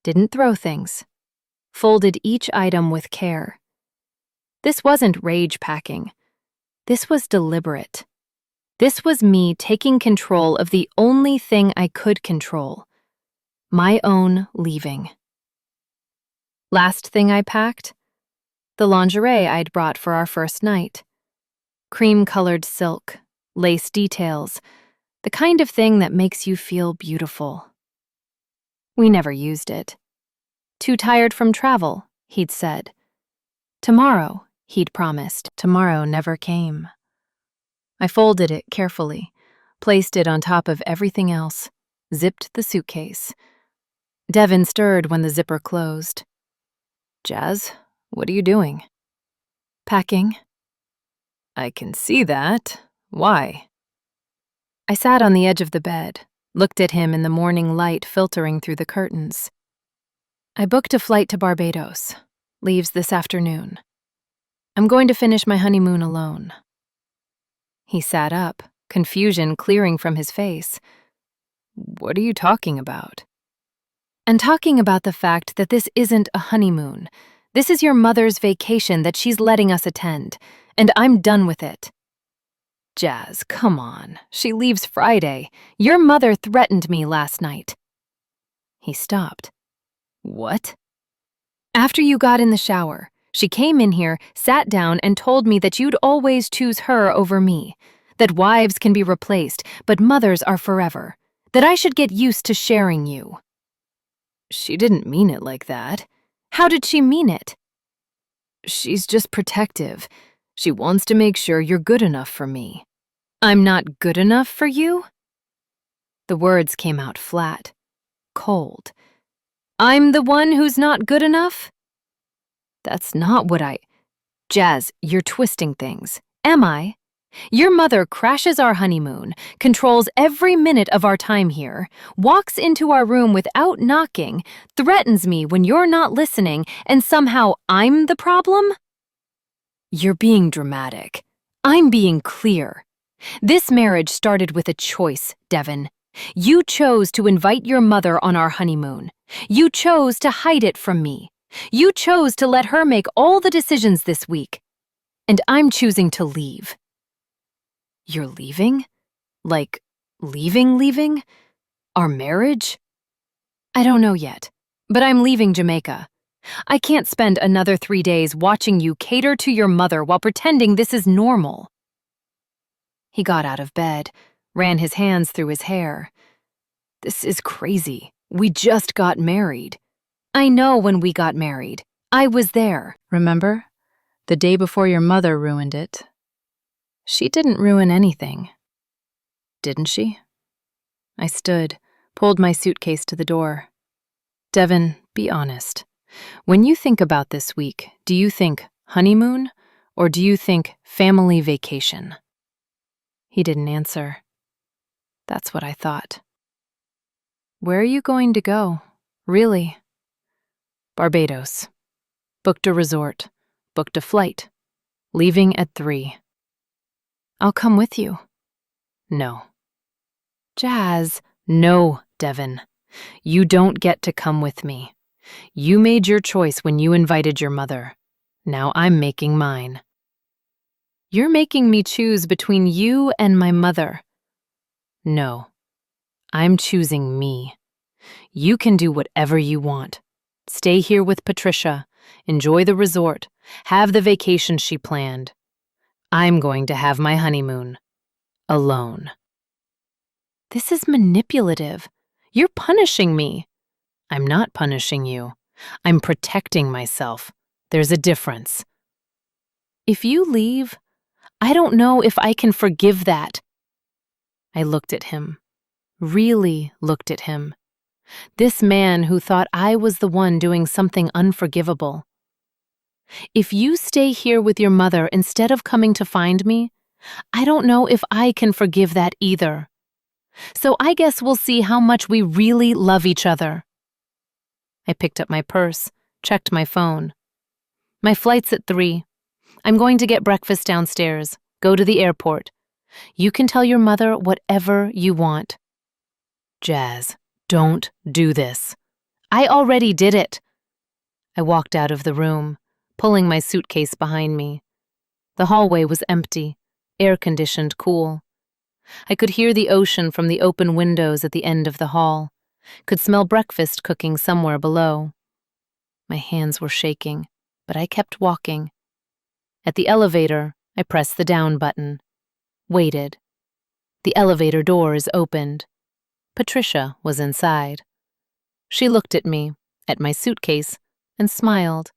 Didn't throw things. Folded each item with care. This wasn't rage packing. This was deliberate. This was me taking control of the only thing I could control. My own leaving. Last thing I packed? The lingerie I'd brought for our first night. Cream-colored silk, lace details, the kind of thing that makes you feel beautiful. We never used it. Too tired from travel, he'd said. Tomorrow, he'd promised. Tomorrow never came. I folded it carefully, placed it on top of everything else, zipped the suitcase. Devin stirred when the zipper closed. Jazz, what are you doing? Packing. I can see that. Why? I sat on the edge of the bed, looked at him in the morning light filtering through the curtains. I booked a flight to Barbados. Leaves this afternoon. I'm going to finish my honeymoon alone. He sat up, confusion clearing from his face. What are you talking about? I'm talking about the fact that this isn't a honeymoon. This is your mother's vacation that she's letting us attend, and I'm done with it. Jazz, come on. She leaves Friday. Your mother threatened me last night. He stopped. What? After you got in the shower, she came in here, sat down, and told me that you'd always choose her over me, that wives can be replaced, but mothers are forever, that I should get used to sharing you. She didn't mean it like that. How did she mean it? She's just protective. She wants to make sure you're good enough for me. I'm not good enough for you? The words came out flat, cold. I'm the one who's not good enough? That's not what Jazz, you're twisting things. Am I? Your mother crashes our honeymoon, controls every minute of our time here, walks into our room without knocking, threatens me when you're not listening, and somehow I'm the problem? You're being dramatic. I'm being clear. This marriage started with a choice, Devin. You chose to invite your mother on our honeymoon. You chose to hide it from me. You chose to let her make all the decisions this week. And I'm choosing to leave. You're leaving? Like, leaving? Our marriage? I don't know yet, but I'm leaving Jamaica. I can't spend another 3 days watching you cater to your mother while pretending this is normal. He got out of bed, ran his hands through his hair. This is crazy. We just got married. I know when we got married. I was there. Remember? The day before your mother ruined it. She didn't ruin anything. Didn't she? I stood, pulled my suitcase to the door. Devin, be honest. When you think about this week, do you think honeymoon or do you think family vacation? He didn't answer. That's what I thought. Where are you going to go? Really? Barbados. Booked a resort. Booked a flight. Leaving at 3. I'll come with you. No. Jazz. No, Devin. You don't get to come with me. You made your choice when you invited your mother. Now I'm making mine. You're making me choose between you and my mother. No. I'm choosing me. You can do whatever you want. Stay here with Patricia, enjoy the resort, have the vacation she planned. I'm going to have my honeymoon. Alone. This is manipulative. You're punishing me. I'm not punishing you. I'm protecting myself. There's a difference. If you leave, I don't know if I can forgive that. I looked at him. Really looked at him. This man who thought I was the one doing something unforgivable. If you stay here with your mother instead of coming to find me, I don't know if I can forgive that either. So I guess we'll see how much we really love each other. I picked up my purse, checked my phone. My flight's at 3. I'm going to get breakfast downstairs, go to the airport. You can tell your mother whatever you want. Jazz, don't do this. I already did it. I walked out of the room, pulling my suitcase behind me. The hallway was empty, air-conditioned, cool. I could hear the ocean from the open windows at the end of the hall, could smell breakfast cooking somewhere below. My hands were shaking, but I kept walking. At the elevator, I pressed the down button. Waited. The elevator doors opened. Patricia was inside. She looked at me, at my suitcase, and smiled.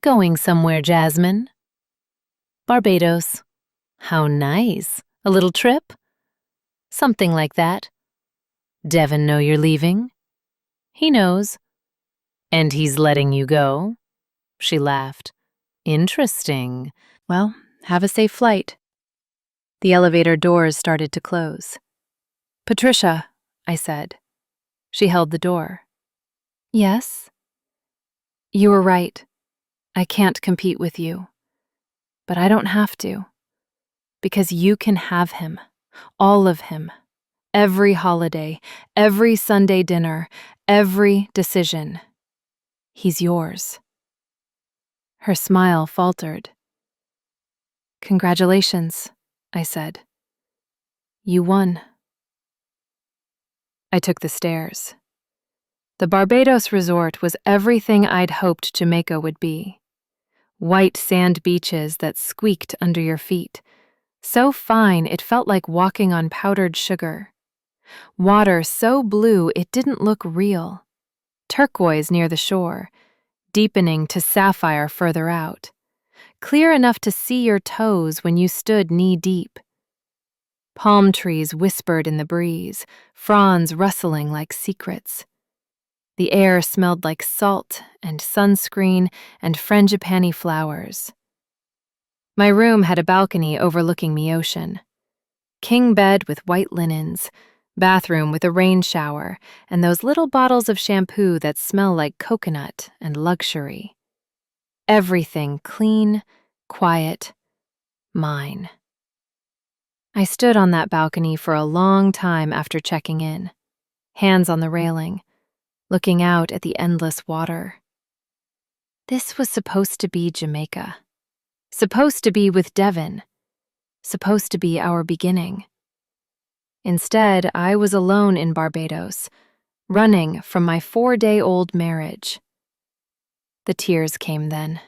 "Going somewhere, Jasmine?" "Barbados." "How nice. A little trip?" "Something like that." "Devin know you're leaving?" "He knows." "And he's letting you go?" She laughed. "Interesting. Well, have a safe flight. The elevator doors started to close. "Patricia," I said. She held the door. "Yes?" "You were right. I can't compete with you. But I don't have to. Because you can have him. All of him. Every holiday, every Sunday dinner, every decision. He's yours." Her smile faltered. "Congratulations," I said. "You won." I took the stairs. The Barbados resort was everything I'd hoped Jamaica would be. White sand beaches that squeaked under your feet, so fine it felt like walking on powdered sugar. Water so blue it didn't look real. Turquoise near the shore, deepening to sapphire further out. Clear enough to see your toes when you stood knee-deep. Palm trees whispered in the breeze, fronds rustling like secrets. The air smelled like salt and sunscreen and frangipani flowers. My room had a balcony overlooking the ocean. King bed with white linens, bathroom with a rain shower, and those little bottles of shampoo that smell like coconut and luxury. Everything clean, quiet, mine. I stood on that balcony for a long time after checking in, hands on the railing, looking out at the endless water. This was supposed to be Jamaica. Supposed to be with Devin. Supposed to be our beginning. Instead, I was alone in Barbados, running from my 4-day-old marriage. The tears came then.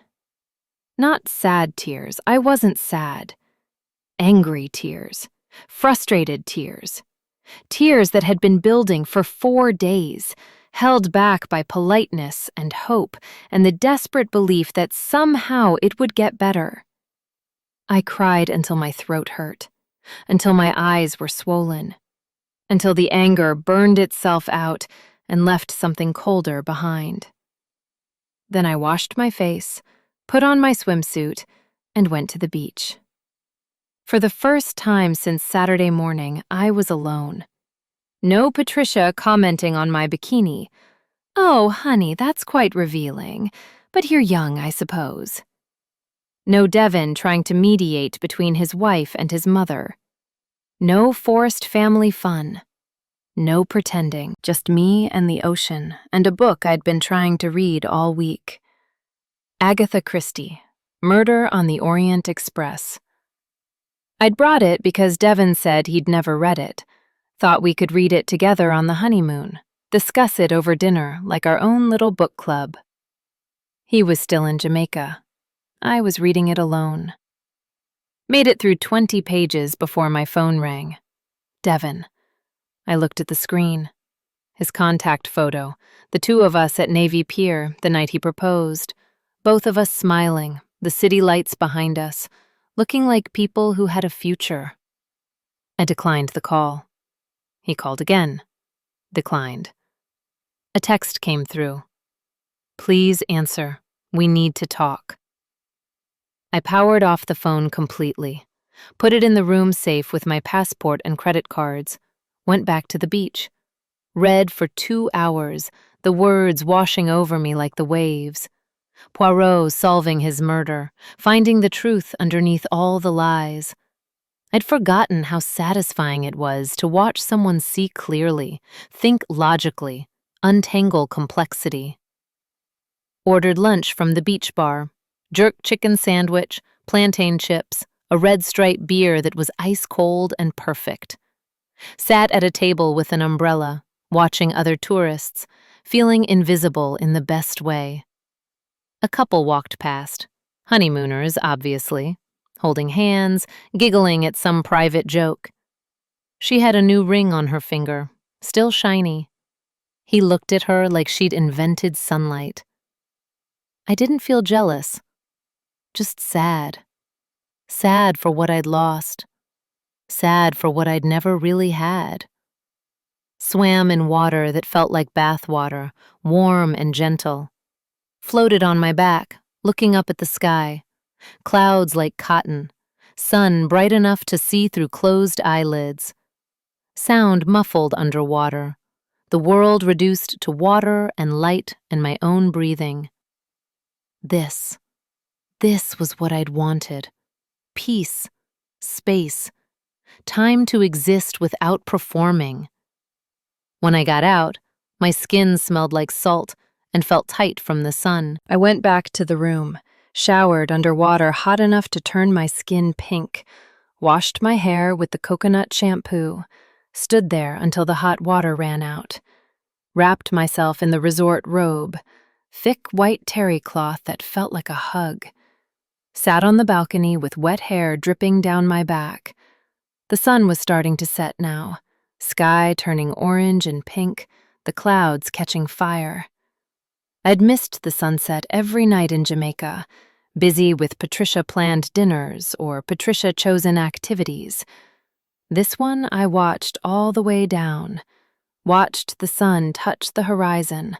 Not sad tears. I wasn't sad. Angry tears. Frustrated tears. Tears that had been building for 4 days, held back by politeness and hope and the desperate belief that somehow it would get better. I cried until my throat hurt, until my eyes were swollen, until the anger burned itself out and left something colder behind. Then I washed my face, put on my swimsuit, and went to the beach. For the first time since Saturday morning, I was alone. No Patricia commenting on my bikini. "Oh, honey, that's quite revealing, but you're young, I suppose." No Devin trying to mediate between his wife and his mother. No forced family fun. No pretending, just me and the ocean and a book I'd been trying to read all week. Agatha Christie, Murder on the Orient Express. I'd brought it because Devin said he'd never read it. Thought we could read it together on the honeymoon, discuss it over dinner like our own little book club. He was still in Jamaica. I was reading it alone. Made it through 20 pages before my phone rang. Devin. I looked at the screen. His contact photo, the two of us at Navy Pier the night he proposed. Both of us smiling, the city lights behind us, looking like people who had a future. I declined the call. He called again. Declined. A text came through. "Please answer. We need to talk." I powered off the phone completely, put it in the room safe with my passport and credit cards, went back to the beach, read for 2 hours, the words washing over me like the waves. Poirot solving his murder, finding the truth underneath all the lies. I'd forgotten how satisfying it was to watch someone see clearly, think logically, untangle complexity. Ordered lunch from the beach bar, jerk chicken sandwich, plantain chips, a red stripe beer that was ice cold and perfect. Sat at a table with an umbrella, watching other tourists, feeling invisible in the best way. A couple walked past. Honeymooners, obviously. holding hands, giggling at some private joke. She had a new ring on her finger, still shiny. He looked at her like she'd invented sunlight. I didn't feel jealous, just sad. Sad for what I'd lost. Sad for what I'd never really had. Swam in water that felt like bath water, warm and gentle. Floated on my back, looking up at the sky. Clouds like cotton. Sun bright enough to see through closed eyelids. Sound muffled underwater. The world reduced to water and light and my own breathing. This was what I'd wanted. Peace, space, time to exist without performing. When I got out, my skin smelled like salt and felt tight from the sun. I went back to the room, showered under water hot enough to turn my skin pink, washed my hair with the coconut shampoo, stood there until the hot water ran out, wrapped myself in the resort robe, thick white terry cloth that felt like a hug, sat on the balcony with wet hair dripping down my back. The sun was starting to set now, sky turning orange and pink, the clouds catching fire. I'd missed the sunset every night in Jamaica, busy with Patricia-planned dinners or Patricia-chosen activities. This one I watched all the way down, watched the sun touch the horizon,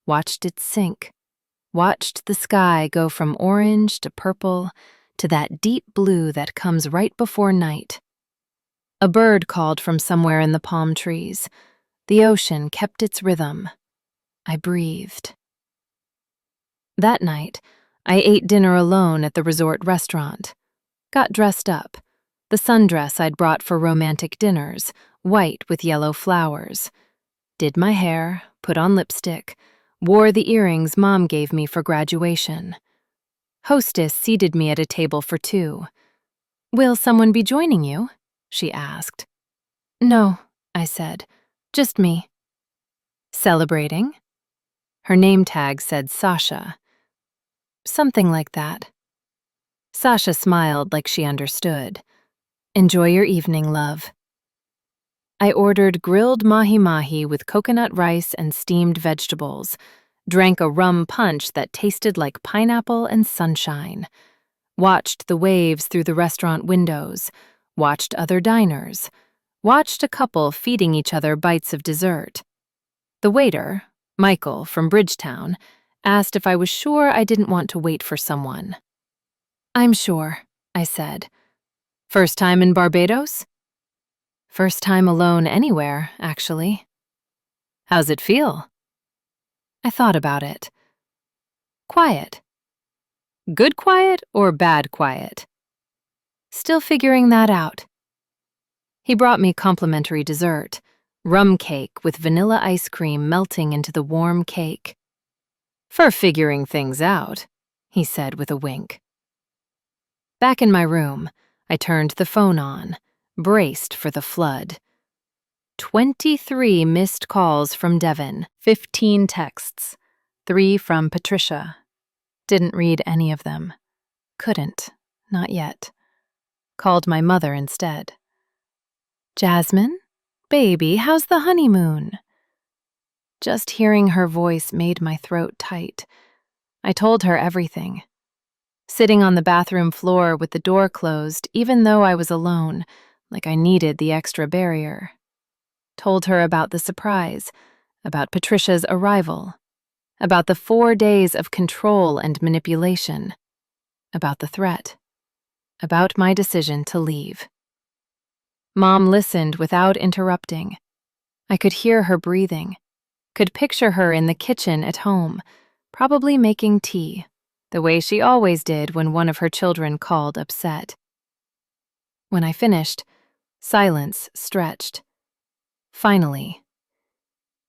watched it sink, watched the sky go from orange to purple to that deep blue that comes right before night. A bird called from somewhere in the palm trees. The ocean kept its rhythm. I breathed. That night, I ate dinner alone at the resort restaurant. Got dressed up. The sundress I'd brought for romantic dinners, white with yellow flowers. Did my hair, put on lipstick, wore the earrings Mom gave me for graduation. Hostess seated me at a table for two. "Will someone be joining you?" she asked. "No," I said. "Just me." "Celebrating?" Her name tag said Sasha. "Something like that." Sasha smiled like she understood. "Enjoy your evening, love." I ordered grilled mahi-mahi with coconut rice and steamed vegetables, drank a rum punch that tasted like pineapple and sunshine, watched the waves through the restaurant windows, watched other diners, watched a couple feeding each other bites of dessert. The waiter, Michael from Bridgetown, asked if I was sure I didn't want to wait for someone. "I'm sure," I said. "First time in Barbados?" "First time alone anywhere, actually." "How's it feel?" I thought about it. Quiet. Good quiet or bad quiet? Still figuring that out. He brought me complimentary dessert, rum cake with vanilla ice cream melting into the warm cake. "For figuring things out," he said with a wink. Back in my room, I turned the phone on, braced for the flood. 23 missed calls from Devin, 15 texts, 3 from Patricia. Didn't read any of them. Couldn't, not yet. Called my mother instead. "Jasmine? Baby, how's the honeymoon?" Just hearing her voice made my throat tight. I told her everything. Sitting on the bathroom floor with the door closed, even though I was alone, like I needed the extra barrier. Told her about the surprise, about Patricia's arrival, about the 4 days of control and manipulation, about the threat, about my decision to leave. Mom listened without interrupting. I could hear her breathing, could picture her in the kitchen at home, probably making tea, the way she always did when one of her children called upset. When I finished, silence stretched. Finally,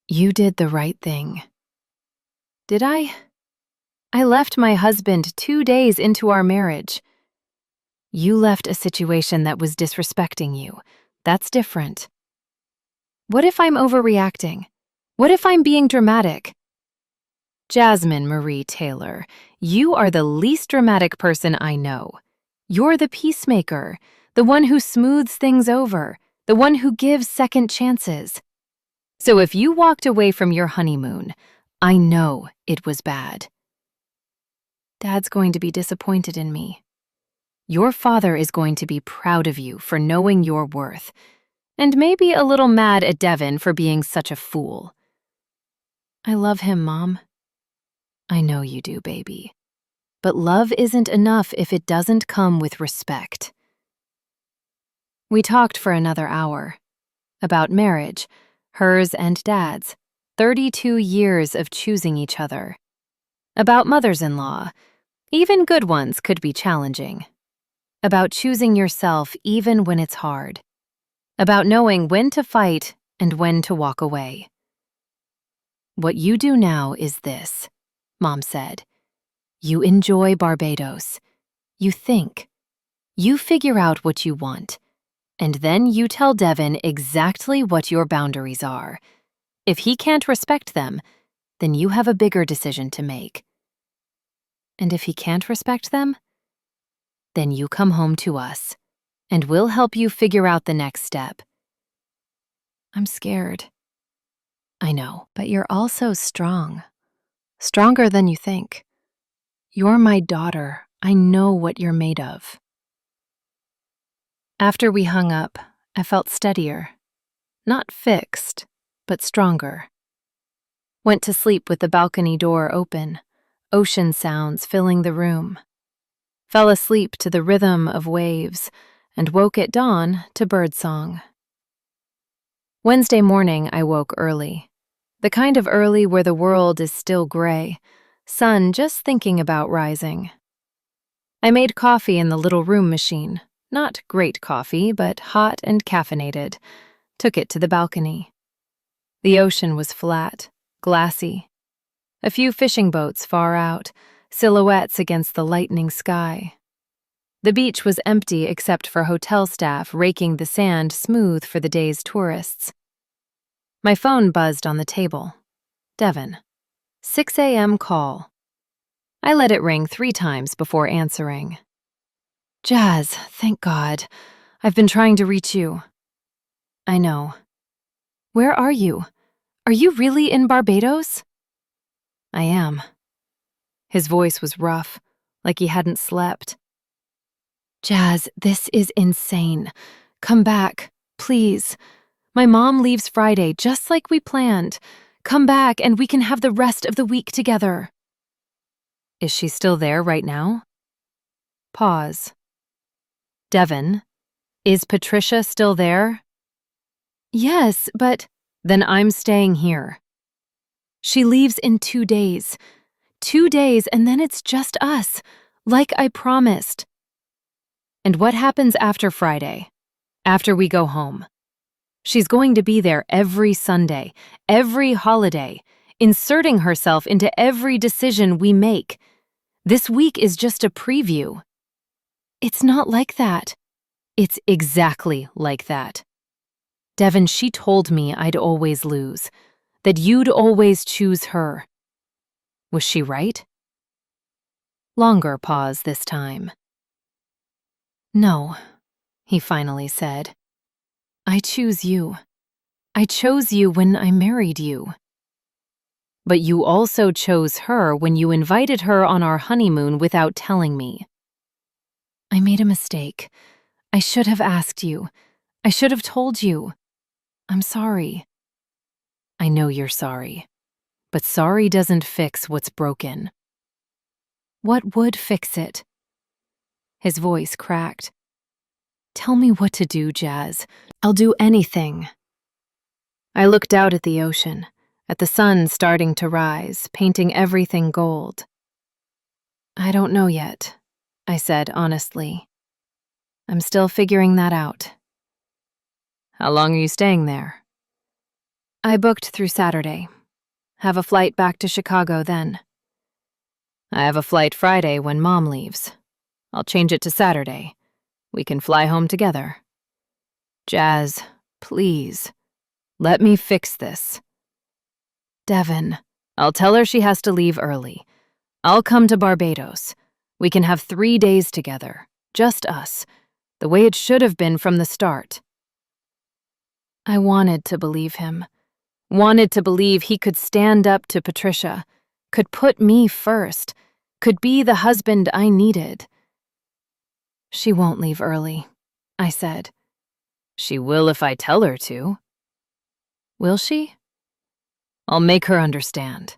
"You did the right thing." Did I? I left my husband 2 days into our marriage. You left a situation that was disrespecting you. That's different. What if I'm overreacting? What if I'm being dramatic? Jasmine Marie Taylor, you are the least dramatic person I know. You're the peacemaker, the one who smooths things over, the one who gives second chances. So if you walked away from your honeymoon, I know it was bad. Dad's going to be disappointed in me. Your father is going to be proud of you for knowing your worth, and maybe a little mad at Devin for being such a fool. I love him, Mom. I know you do, baby. But love isn't enough if it doesn't come with respect. We talked for another hour. About marriage, hers and Dad's, 32 years of choosing each other. About mothers-in-law, even good ones could be challenging. About choosing yourself even when it's hard. About knowing when to fight and when to walk away. What you do now is this, Mom said. You enjoy Barbados. You think. You figure out what you want. And then you tell Devin exactly what your boundaries are. If he can't respect them, then you have a bigger decision to make. And if he can't respect them, then you come home to us, and we'll help you figure out the next step. I'm scared. I know, but you're also strong. Stronger than you think. You're my daughter. I know what you're made of. After we hung up, I felt steadier. Not fixed, but stronger. Went to sleep with the balcony door open, ocean sounds filling the room. Fell asleep to the rhythm of waves and woke at dawn to birdsong. Wednesday morning, I woke early. The kind of early where the world is still gray, sun just thinking about rising. I made coffee in the little room machine. Not great coffee, but hot and caffeinated. Took it to the balcony. The ocean was flat, glassy. A few fishing boats far out, silhouettes against the lightening sky. The beach was empty except for hotel staff raking the sand smooth for the day's tourists. My phone buzzed on the table. Devin. 6 a.m. call. I let it ring 3 times before answering. Jazz, thank God. I've been trying to reach you. I know. Where are you? Are you really in Barbados? I am. His voice was rough, like he hadn't slept. Jazz, this is insane. Come back, please. My mom leaves Friday, just like we planned. Come back and we can have the rest of the week together. Is she still there right now? Pause. Devin, is Patricia still there? Yes, but then I'm staying here. She leaves in 2 days. 2 days and then it's just us, like I promised. And what happens after Friday? After we go home? She's going to be there every Sunday, every holiday, inserting herself into every decision we make. This week is just a preview. It's not like that. It's exactly like that. Devin, she told me I'd always lose, that you'd always choose her. Was she right? Longer pause this time. No, he finally said. I choose you. I chose you when I married you. But you also chose her when you invited her on our honeymoon without telling me. I made a mistake. I should have asked you. I should have told you. I'm sorry. I know you're sorry. But sorry doesn't fix what's broken. What would fix it? His voice cracked. Tell me what to do, Jazz. I'll do anything. I looked out at the ocean, at the sun starting to rise, painting everything gold. I don't know yet, I said honestly. I'm still figuring that out. How long are you staying there? I booked through Saturday. Have a flight back to Chicago then. I have a flight Friday when Mom leaves. I'll change it to Saturday. We can fly home together. Jazz, please, let me fix this. Devin, I'll tell her she has to leave early. I'll come to Barbados. We can have 3 days together. just us, the way it should have been from the start. I wanted to believe him. Wanted to believe he could stand up to Patricia, could put me first, could be the husband I needed. She won't leave early, I said. She will if I tell her to. Will she? I'll make her understand.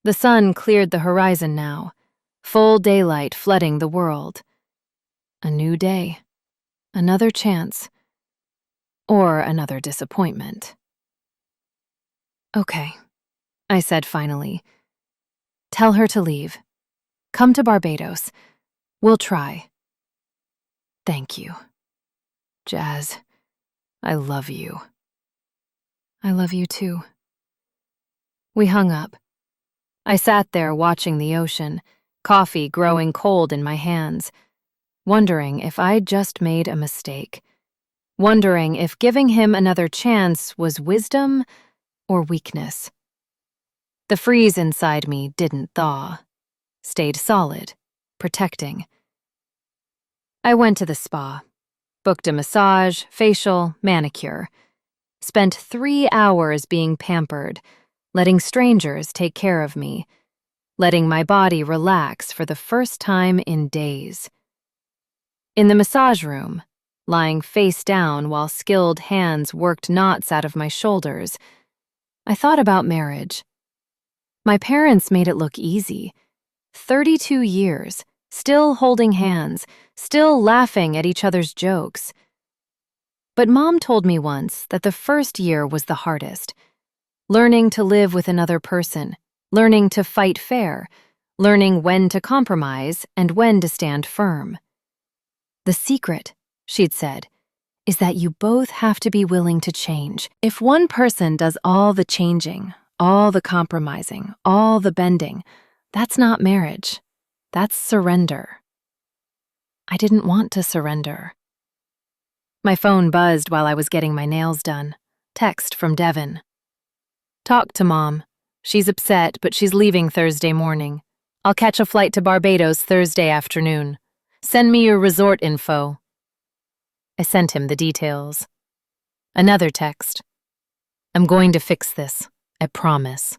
The sun cleared the horizon now, full daylight flooding the world. A new day, another chance, or another disappointment. Okay, I said finally. Tell her to leave. Come to Barbados. We'll try. Thank you. Jazz, I love you. I love you too. We hung up. I sat there watching the ocean, coffee growing cold in my hands, wondering if I'd just made a mistake, wondering if giving him another chance was wisdom or weakness. The freeze inside me didn't thaw, stayed solid, protecting. I went to the spa, booked a massage, facial, manicure, spent 3 hours being pampered, letting strangers take care of me, letting my body relax for the first time in days. In the massage room, lying face down while skilled hands worked knots out of my shoulders, I thought about marriage. My parents made it look easy. 32 years, still holding hands, still laughing at each other's jokes. But Mom told me once that the first year was the hardest. Learning to live with another person, learning to fight fair, learning when to compromise and when to stand firm. The secret, she'd said, is that you both have to be willing to change. If one person does all the changing, all the compromising, all the bending, that's not marriage. That's surrender. I didn't want to surrender. My phone buzzed while I was getting my nails done. Text from Devin. Talk to Mom. She's upset, but she's leaving Thursday morning. I'll catch a flight to Barbados Thursday afternoon. Send me your resort info. I sent him the details. Another text. I'm going to fix this, I promise.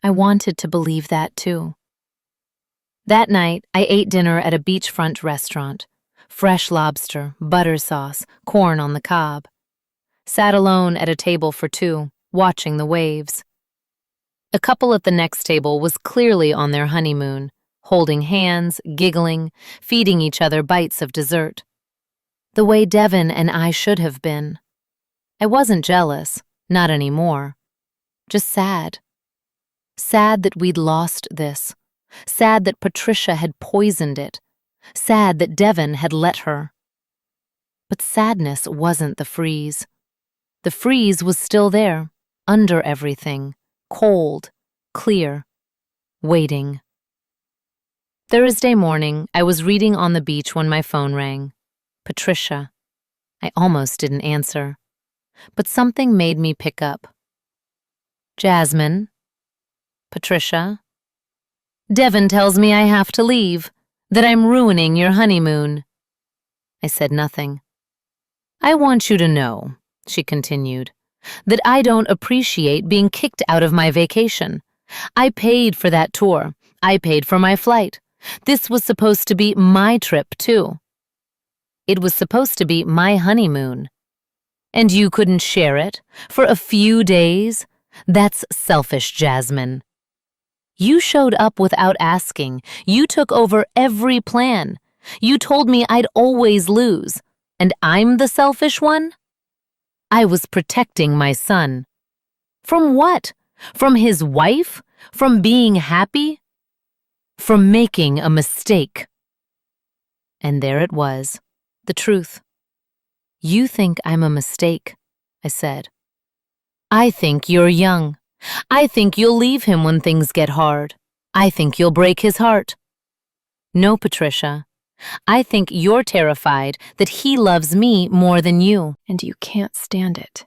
I wanted to believe that too. That night, I ate dinner at a beachfront restaurant. Fresh lobster, butter sauce, corn on the cob. Sat alone at a table for two, watching the waves. A couple at the next table was clearly on their honeymoon, holding hands, giggling, feeding each other bites of dessert. The way Devin and I should have been. I wasn't jealous, not anymore. Just sad. Sad that we'd lost this. Sad that Patricia had poisoned it. Sad that Devin had let her. But sadness wasn't the freeze. The freeze was still there, under everything, cold, clear, waiting. Thursday morning, I was reading on the beach when my phone rang. Patricia. I almost didn't answer, but something made me pick up. Jasmine. Patricia. Devin tells me I have to leave, that I'm ruining your honeymoon. I said nothing. I want you to know, she continued, that I don't appreciate being kicked out of my vacation. I paid for that tour. I paid for my flight. This was supposed to be my trip, too. It was supposed to be my honeymoon. And you couldn't share it for a few days? That's selfish, Jasmine. You showed up without asking. You took over every plan. You told me I'd always lose. And I'm the selfish one? I was protecting my son. From what? From his wife? From being happy? From making a mistake. And there it was, the truth. You think I'm a mistake, I said. I think you're young. I think you'll leave him when things get hard. I think you'll break his heart. No, Patricia. I think you're terrified that he loves me more than you, and you can't stand it.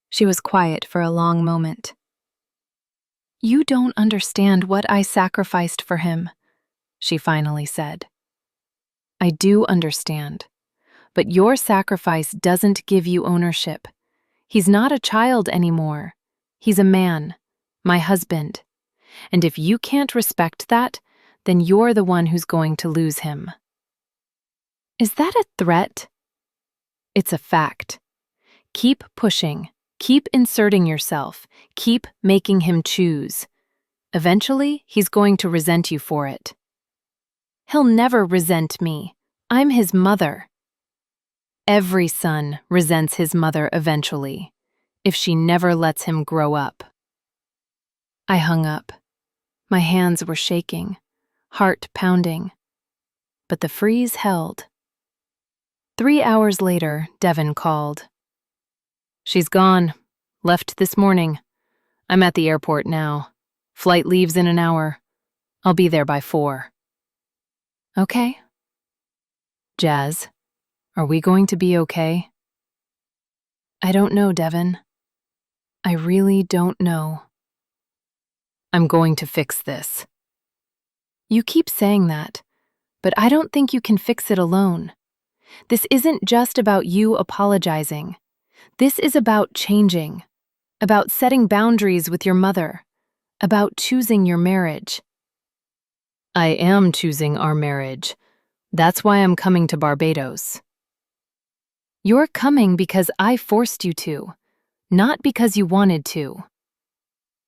She was quiet for a long moment. You don't understand what I sacrificed for him. she finally said. I do understand, but your sacrifice doesn't give you ownership. He's not a child anymore. He's a man, my husband. And if you can't respect that, then you're the one who's going to lose him. Is that a threat? It's a fact. Keep pushing. Keep inserting yourself. Keep making him choose. Eventually, he's going to resent you for it. He'll never resent me. I'm his mother. Every son resents his mother eventually, if she never lets him grow up. I hung up. My hands were shaking, heart pounding. But the freeze held. 3 hours later, Devin called. She's gone. Left this morning. I'm at the airport now. Flight leaves in an hour. I'll be there by 4. Okay. Jazz, are we going to be okay? I don't know, Devin. I really don't know. I'm going to fix this. You keep saying that, but I don't think you can fix it alone. This isn't just about you apologizing. This is about changing, about setting boundaries with your mother, about choosing your marriage. I am choosing our marriage. That's why I'm coming to Barbados. You're coming because I forced you to, not because you wanted to.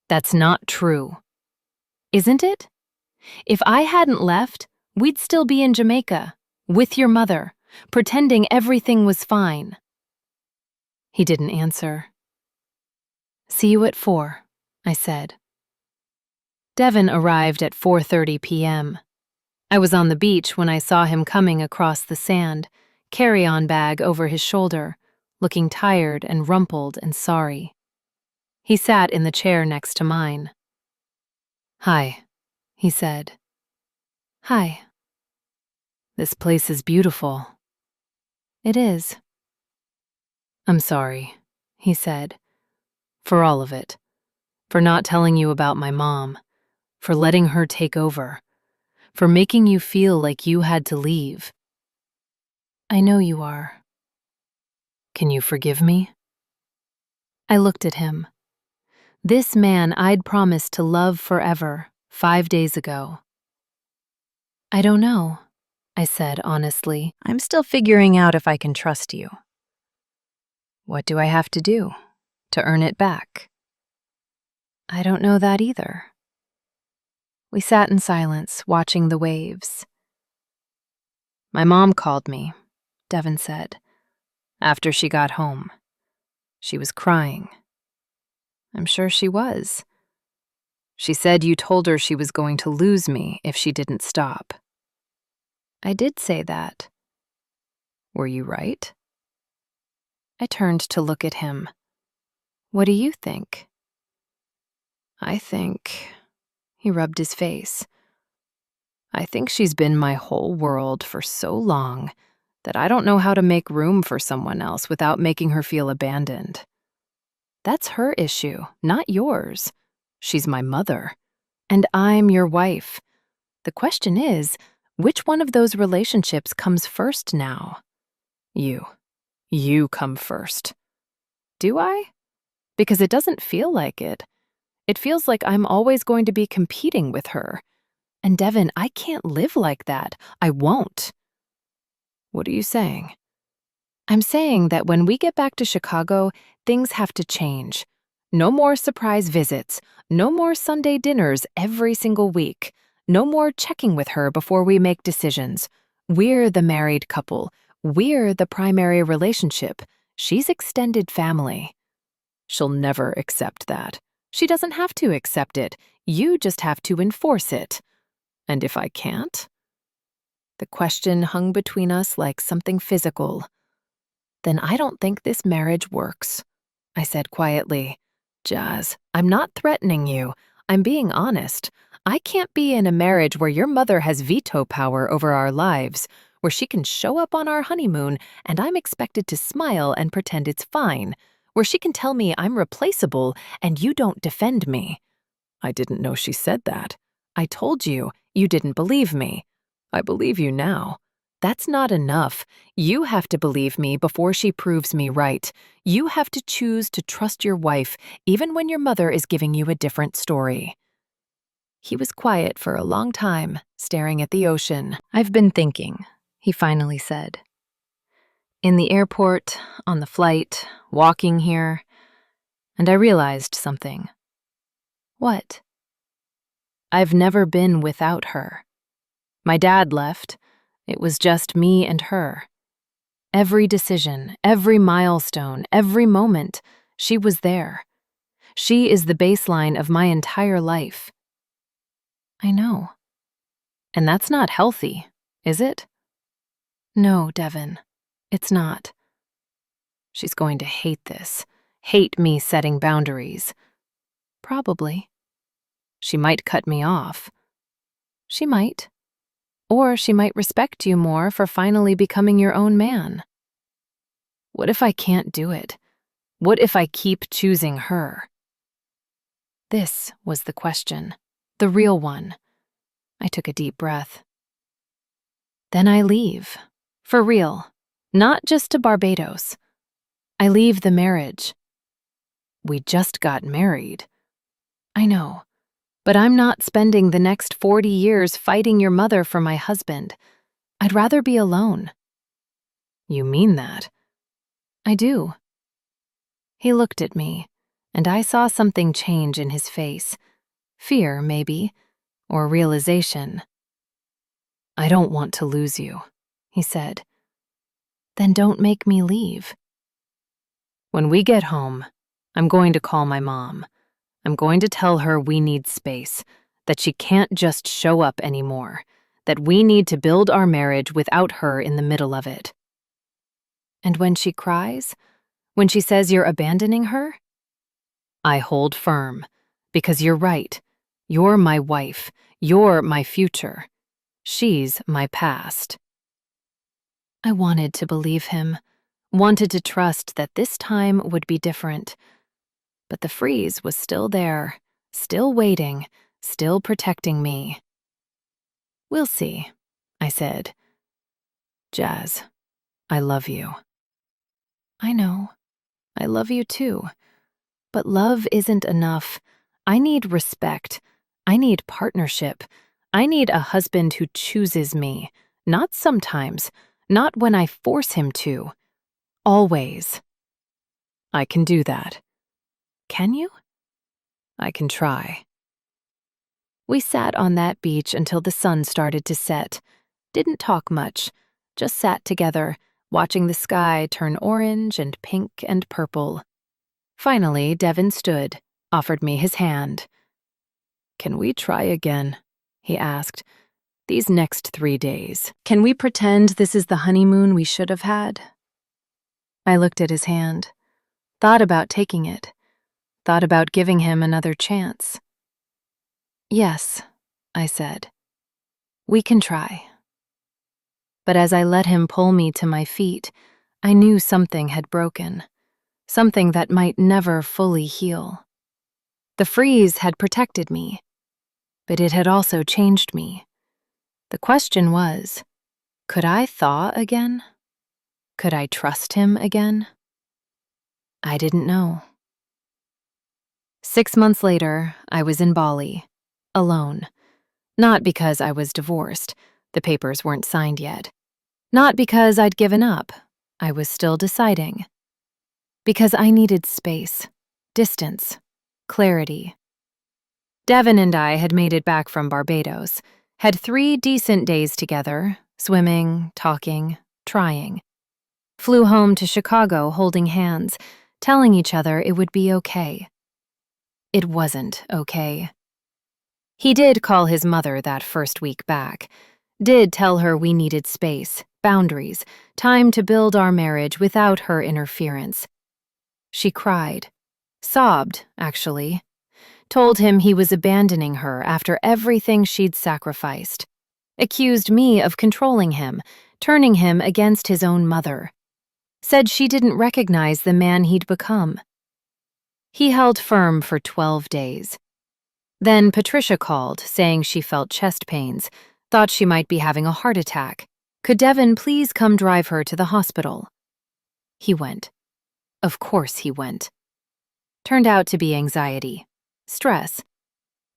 That's not true. Isn't it? If I hadn't left, we'd still be in Jamaica, with your mother, pretending everything was fine. He didn't answer. See you at 4, I said. Devin arrived at 4:30 p.m. I was on the beach when I saw him coming across the sand, carry-on bag over his shoulder, looking tired and rumpled and sorry. He sat in the chair next to mine. Hi, he said. Hi. This place is beautiful. It is. I'm sorry, he said, for all of it, for not telling you about my mom, for letting her take over, for making you feel like you had to leave. I know you are. Can you forgive me? I looked at him. This man I'd promised to love forever 5 days ago. I don't know, I said honestly. I'm still figuring out if I can trust you. What do I have to do to earn it back? I don't know that either. We sat in silence, watching the waves. My mom called me, Devin said, after she got home. She was crying. I'm sure she was. She said you told her she was going to lose me if she didn't stop. I did say that. Were you right? I turned to look at him. What do you think? I think... He rubbed his face. I think she's been my whole world for so long that I don't know how to make room for someone else without making her feel abandoned. That's her issue, not yours. She's my mother, and I'm your wife. The question is, which one of those relationships comes first now? You. You come first. Do I? Because it doesn't feel like it. It feels like I'm always going to be competing with her. And Devin, I can't live like that. I won't. What are you saying? I'm saying that when we get back to Chicago, things have to change. No more surprise visits. No more Sunday dinners every single week. No more checking with her before we make decisions. We're the married couple. We're the primary relationship. She's extended family. She'll never accept that. She doesn't have to accept it. You just have to enforce it. And if I can't? The question hung between us like something physical. Then I don't think this marriage works, I said quietly. Jazz, I'm not threatening you. I'm being honest. I can't be in a marriage where your mother has veto power over our lives, where she can show up on our honeymoon and I'm expected to smile and pretend it's fine, where she can tell me I'm replaceable and you don't defend me. I didn't know she said that. I told you, You didn't believe me. I believe you now. That's not enough. You have to believe me before she proves me right. You have to choose to trust your wife, even when your mother is giving you a different story." He was quiet for a long time, staring at the ocean. "I've been thinking," he finally said. "In the airport, on the flight, walking here, and I realized something." "What?" "I've never been without her. My dad left. It was just me and her. Every decision, every milestone, every moment, she was there. She is the baseline of my entire life." "I know. And that's not healthy, is it?" "No, Devin, it's not." "She's going to hate this, hate me setting boundaries." "Probably." "She might cut me off." "She might. Or she might respect you more for finally becoming your own man." "What if I can't do it? What if I keep choosing her?" This was the question, the real one. I took a deep breath. "Then I leave. For real. Not just to Barbados. I leave the marriage." "We just got married." "I know. But I'm not spending the next 40 years fighting your mother for my husband. I'd rather be alone." "You mean that?" "I do." He looked at me, and I saw something change in his face. Fear, maybe, or realization. "I don't want to lose you," he said. "Then don't make me leave." "When we get home, I'm going to call my mom. I'm going to tell her we need space, that she can't just show up anymore, that we need to build our marriage without her in the middle of it." "And when she cries? When she says you're abandoning her?" "I hold firm, because you're right. You're my wife. You're my future. She's my past." I wanted to believe him, wanted to trust that this time would be different. But the freeze was still there, still waiting, still protecting me. "We'll see," I said. "Jazz, I love you." "I know. I love you too. But love isn't enough. I need respect. I need partnership. I need a husband who chooses me, not sometimes, not when I force him to. Always." "I can do that." "Can you?" "I can try." We sat on that beach until the sun started to set. Didn't talk much, just sat together, watching the sky turn orange and pink and purple. Finally, Devin stood, offered me his hand. "Can we try again?" he asked. "These next 3 days. Can we pretend this is the honeymoon we should have had?" I looked at his hand, thought about taking it, thought about giving him another chance. "Yes," I said. "We can try." But as I let him pull me to my feet, I knew something had broken, something that might never fully heal. The freeze had protected me, but it had also changed me. The question was, could I thaw again? Could I trust him again? I didn't know. 6 months later, I was in Bali, alone. Not because I was divorced, the papers weren't signed yet. Not because I'd given up, I was still deciding. Because I needed space, distance, clarity. Devin and I had made it back from Barbados, had 3 decent days together, swimming, talking, trying. Flew home to Chicago holding hands, telling each other it would be okay. It wasn't okay. He did call his mother that first week back, did tell her we needed space, boundaries, time to build our marriage without her interference. She cried, sobbed, actually, told him he was abandoning her after everything she'd sacrificed, accused me of controlling him, turning him against his own mother, said she didn't recognize the man he'd become. He held firm for 12 days. Then Patricia called, saying she felt chest pains, thought she might be having a heart attack. Could Devin please come drive her to the hospital? He went. Of course he went. Turned out to be anxiety. Stress.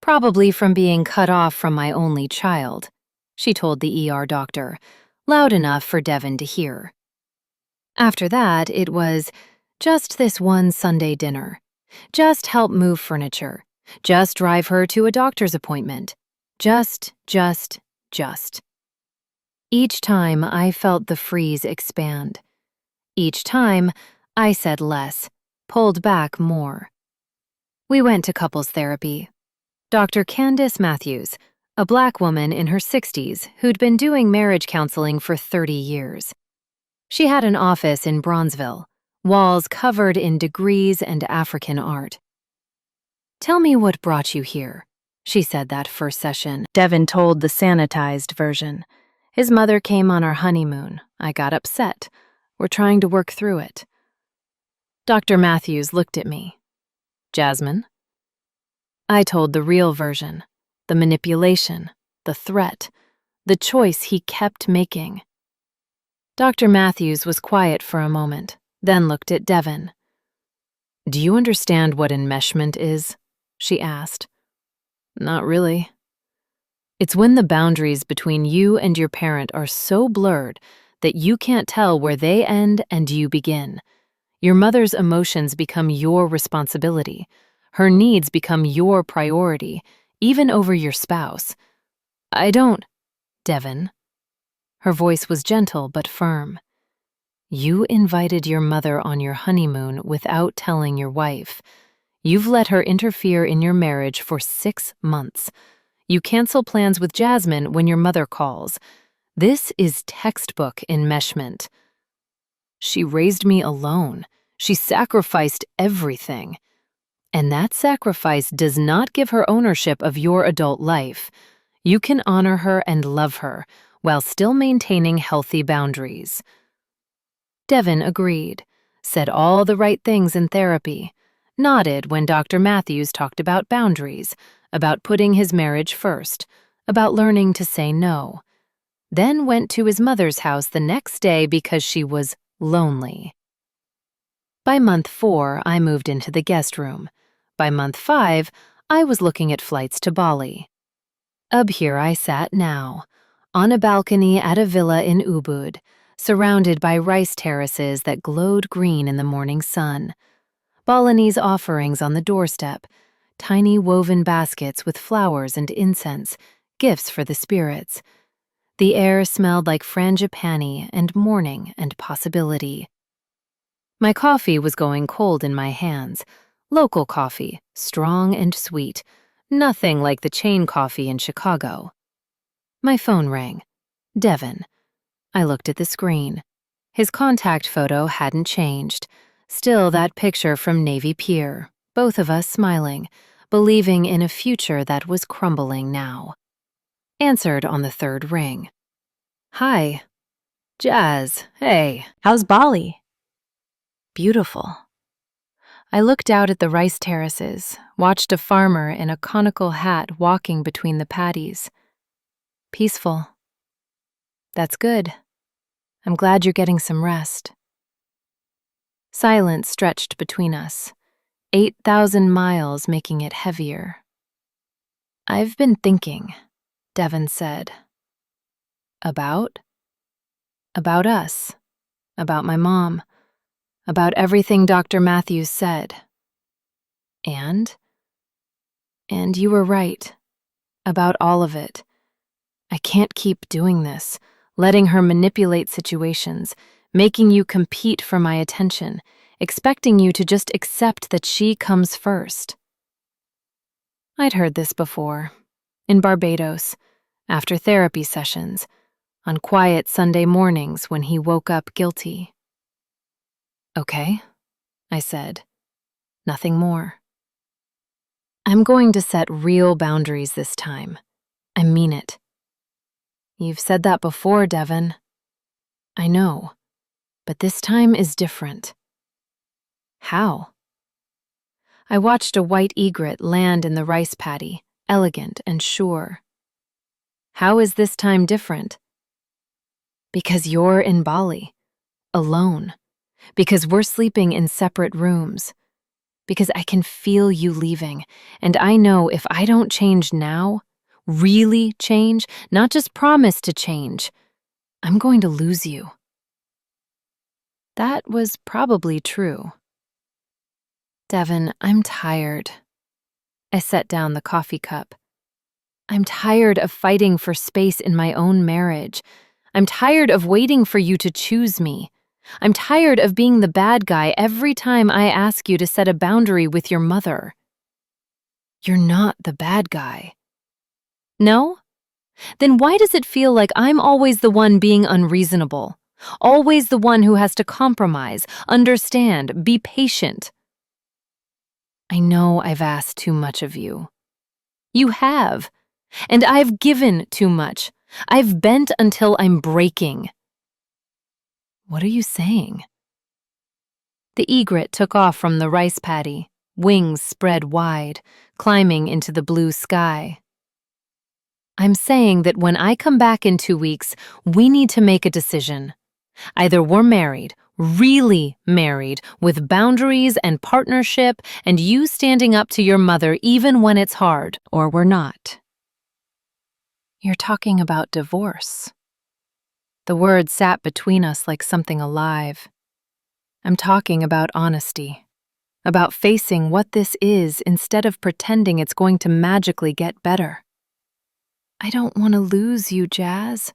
Probably from being cut off from my only child, she told the ER doctor, loud enough for Devin to hear. After that, it was just this one Sunday dinner. Just help move furniture. Just drive her to a doctor's appointment. Just. Each time I felt the freeze expand. Each time I said less, pulled back more. We went to couples therapy. Dr. Candace Matthews, a Black woman in her 60s who'd been doing marriage counseling for 30 years. She had an office in Bronzeville, walls covered in degrees and African art. "Tell me what brought you here," she said that first session. Devin told the sanitized version. His mother came on our honeymoon. I got upset. We're trying to work through it. Dr. Matthews looked at me. "Jasmine?" I told the real version, the manipulation, the threat, the choice he kept making. Dr. Matthews was quiet for a moment, then looked at Devin. "Do you understand what enmeshment is?" she asked. "Not really." "It's when the boundaries between you and your parent are so blurred that you can't tell where they end and you begin. Your mother's emotions become your responsibility. Her needs become your priority, even over your spouse. I don't, Devin." Her voice was gentle but firm. "You invited your mother on your honeymoon without telling your wife. You've let her interfere in your marriage for 6 months. You cancel plans with Jasmine when your mother calls. This is textbook enmeshment. She raised me alone. She sacrificed everything. And that sacrifice does not give her ownership of your adult life. You can honor her and love her while still maintaining healthy boundaries." Devin agreed, said all the right things in therapy, nodded when Dr. Matthews talked about boundaries, about putting his marriage first, about learning to say no. Then went to his mother's house the next day because she was lonely. By month 4, I moved into the guest room. By month 5, I was looking at flights to Bali. Up here I sat now, on a balcony at a villa in Ubud, surrounded by rice terraces that glowed green in the morning sun. Balinese offerings on the doorstep, tiny woven baskets with flowers and incense, gifts for the spirits. The air smelled like frangipani and morning and possibility. My coffee was going cold in my hands. Local coffee, strong and sweet, nothing like the chain coffee in Chicago. My phone rang. Devin. I looked at the screen. His contact photo hadn't changed. Still that picture from Navy Pier, both of us smiling, believing in a future that was crumbling now. Answered on the 3rd ring. "Hi. Jazz, hey. How's Bali?" Beautiful." I looked out at the rice terraces, watched a farmer in a conical hat walking between the paddies. "Peaceful." "That's good. I'm glad you're getting some rest." Silence stretched between us, 8,000 miles making it heavier. "I've been thinking," Devin said. About? About us. About my mom. About everything Dr. Matthews said. And you were right. About all of it. I can't keep doing this, letting her manipulate situations, making you compete for my attention, expecting you to just accept that she comes first. I'd heard this before, in Barbados, after therapy sessions, on quiet Sunday mornings when he woke up guilty. "Okay," I said. "Nothing more. I'm going to set real boundaries this time. I mean it." "You've said that before, Devin." "I know, but this time is different." "How?" I watched a white egret land in the rice paddy, elegant and sure. How is this time different? Because you're in Bali, alone. Because we're sleeping in separate rooms. Because I can feel you leaving, and I know if I don't change now, really change, not just promise to change, I'm going to lose you. That was probably true. Devin, I'm tired. I set down the coffee cup. I'm tired of fighting for space in my own marriage. I'm tired of waiting for you to choose me. I'm tired of being the bad guy every time I ask you to set a boundary with your mother. You're not the bad guy. No? Then why does it feel like I'm always the one being unreasonable? Always the one who has to compromise, understand, be patient? I know I've asked too much of you. You have. And I've given too much. I've bent until I'm breaking. What are you saying? The egret took off from the rice paddy, wings spread wide, climbing into the blue sky. I'm saying that when I come back in 2 weeks, we need to make a decision. Either we're married, really married, with boundaries and partnership, and you standing up to your mother even when it's hard, or we're not. You're talking about divorce. The word sat between us like something alive. I'm talking about honesty, about facing what this is instead of pretending it's going to magically get better. I don't want to lose you, Jazz.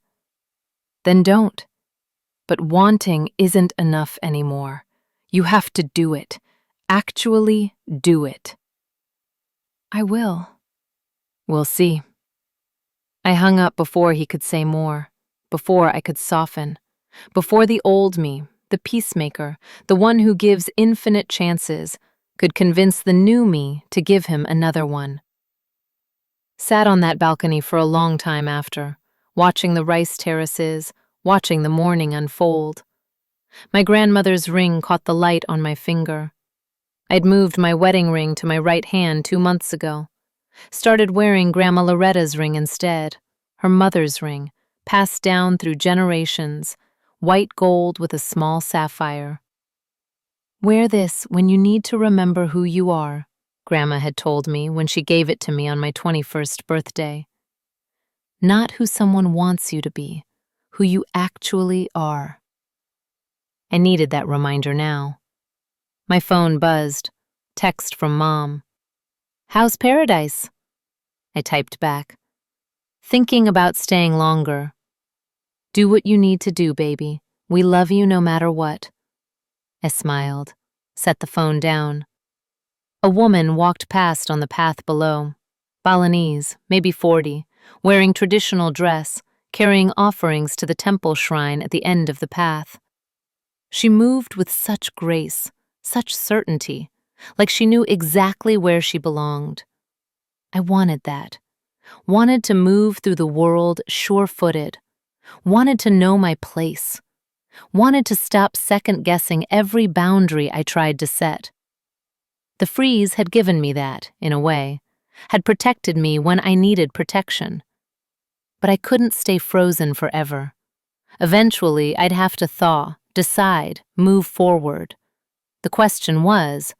Then don't. But wanting isn't enough anymore. You have to do it. Actually do it. I will. We'll see. I hung up before he could say more, before I could soften, before the old me, the peacemaker, the one who gives infinite chances, could convince the new me to give him another one. Sat on that balcony for a long time after, watching the rice terraces, watching the morning unfold. My grandmother's ring caught the light on my finger. I'd moved my wedding ring to my right hand 2 months ago. Started wearing Grandma Loretta's ring instead, her mother's ring, passed down through generations, white gold with a small sapphire. Wear this when you need to remember who you are, Grandma had told me when she gave it to me on my 21st birthday. Not who someone wants you to be, who you actually are. I needed that reminder now. My phone buzzed. Text from Mom. "How's paradise?" I typed back. "Thinking about staying longer. Do what you need to do, baby. We love you no matter what." I smiled, set the phone down. A woman walked past on the path below. Balinese, maybe 40, wearing traditional dress, carrying offerings to the temple shrine at the end of the path. She moved with such grace, such certainty, like she knew exactly where she belonged. I wanted that. Wanted to move through the world sure-footed. Wanted to know my place. Wanted to stop second-guessing every boundary I tried to set. The freeze had given me that, in a way, had protected me when I needed protection. But I couldn't stay frozen forever. Eventually, I'd have to thaw, decide, move forward. The question was,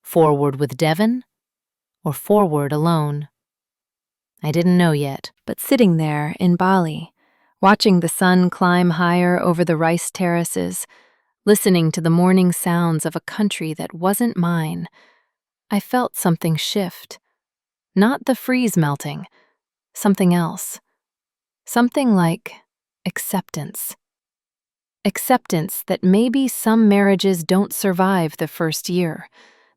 forward with Devin or forward alone? I didn't know yet, but sitting there in Bali, watching the sun climb higher over the rice terraces, listening to the morning sounds of a country that wasn't mine, I felt something shift. Not the freeze melting, something else. Something like acceptance. Acceptance that maybe some marriages don't survive the first year,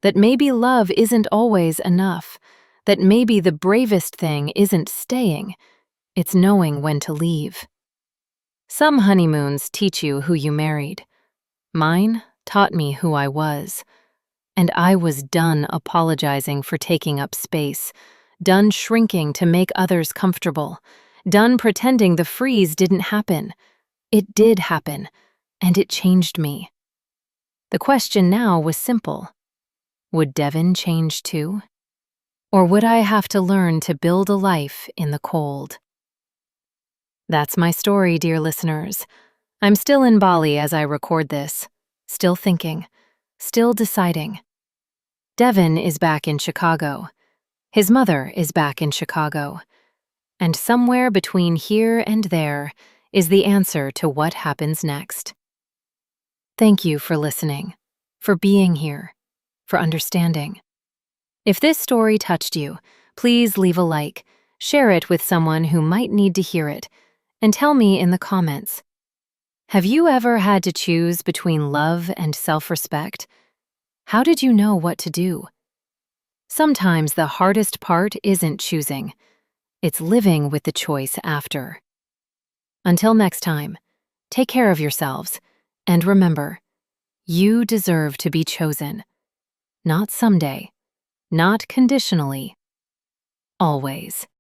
that maybe love isn't always enough, that maybe the bravest thing isn't staying, it's knowing when to leave. Some honeymoons teach you who you married. Mine taught me who I was. And I was done apologizing for taking up space, done shrinking to make others comfortable, done pretending the freeze didn't happen. It did happen, and it changed me. The question now was simple. Would Devin change too? Or would I have to learn to build a life in the cold? That's my story, dear listeners. I'm still in Bali as I record this, still thinking, still deciding. Devin is back in Chicago. His mother is back in Chicago. And somewhere between here and there is the answer to what happens next. Thank you for listening, for being here, for understanding. If this story touched you, please leave a like, share it with someone who might need to hear it, and tell me in the comments. Have you ever had to choose between love and self-respect? How did you know what to do? Sometimes the hardest part isn't choosing. It's living with the choice after. Until next time, take care of yourselves, and remember, you deserve to be chosen. Not someday, not conditionally, always.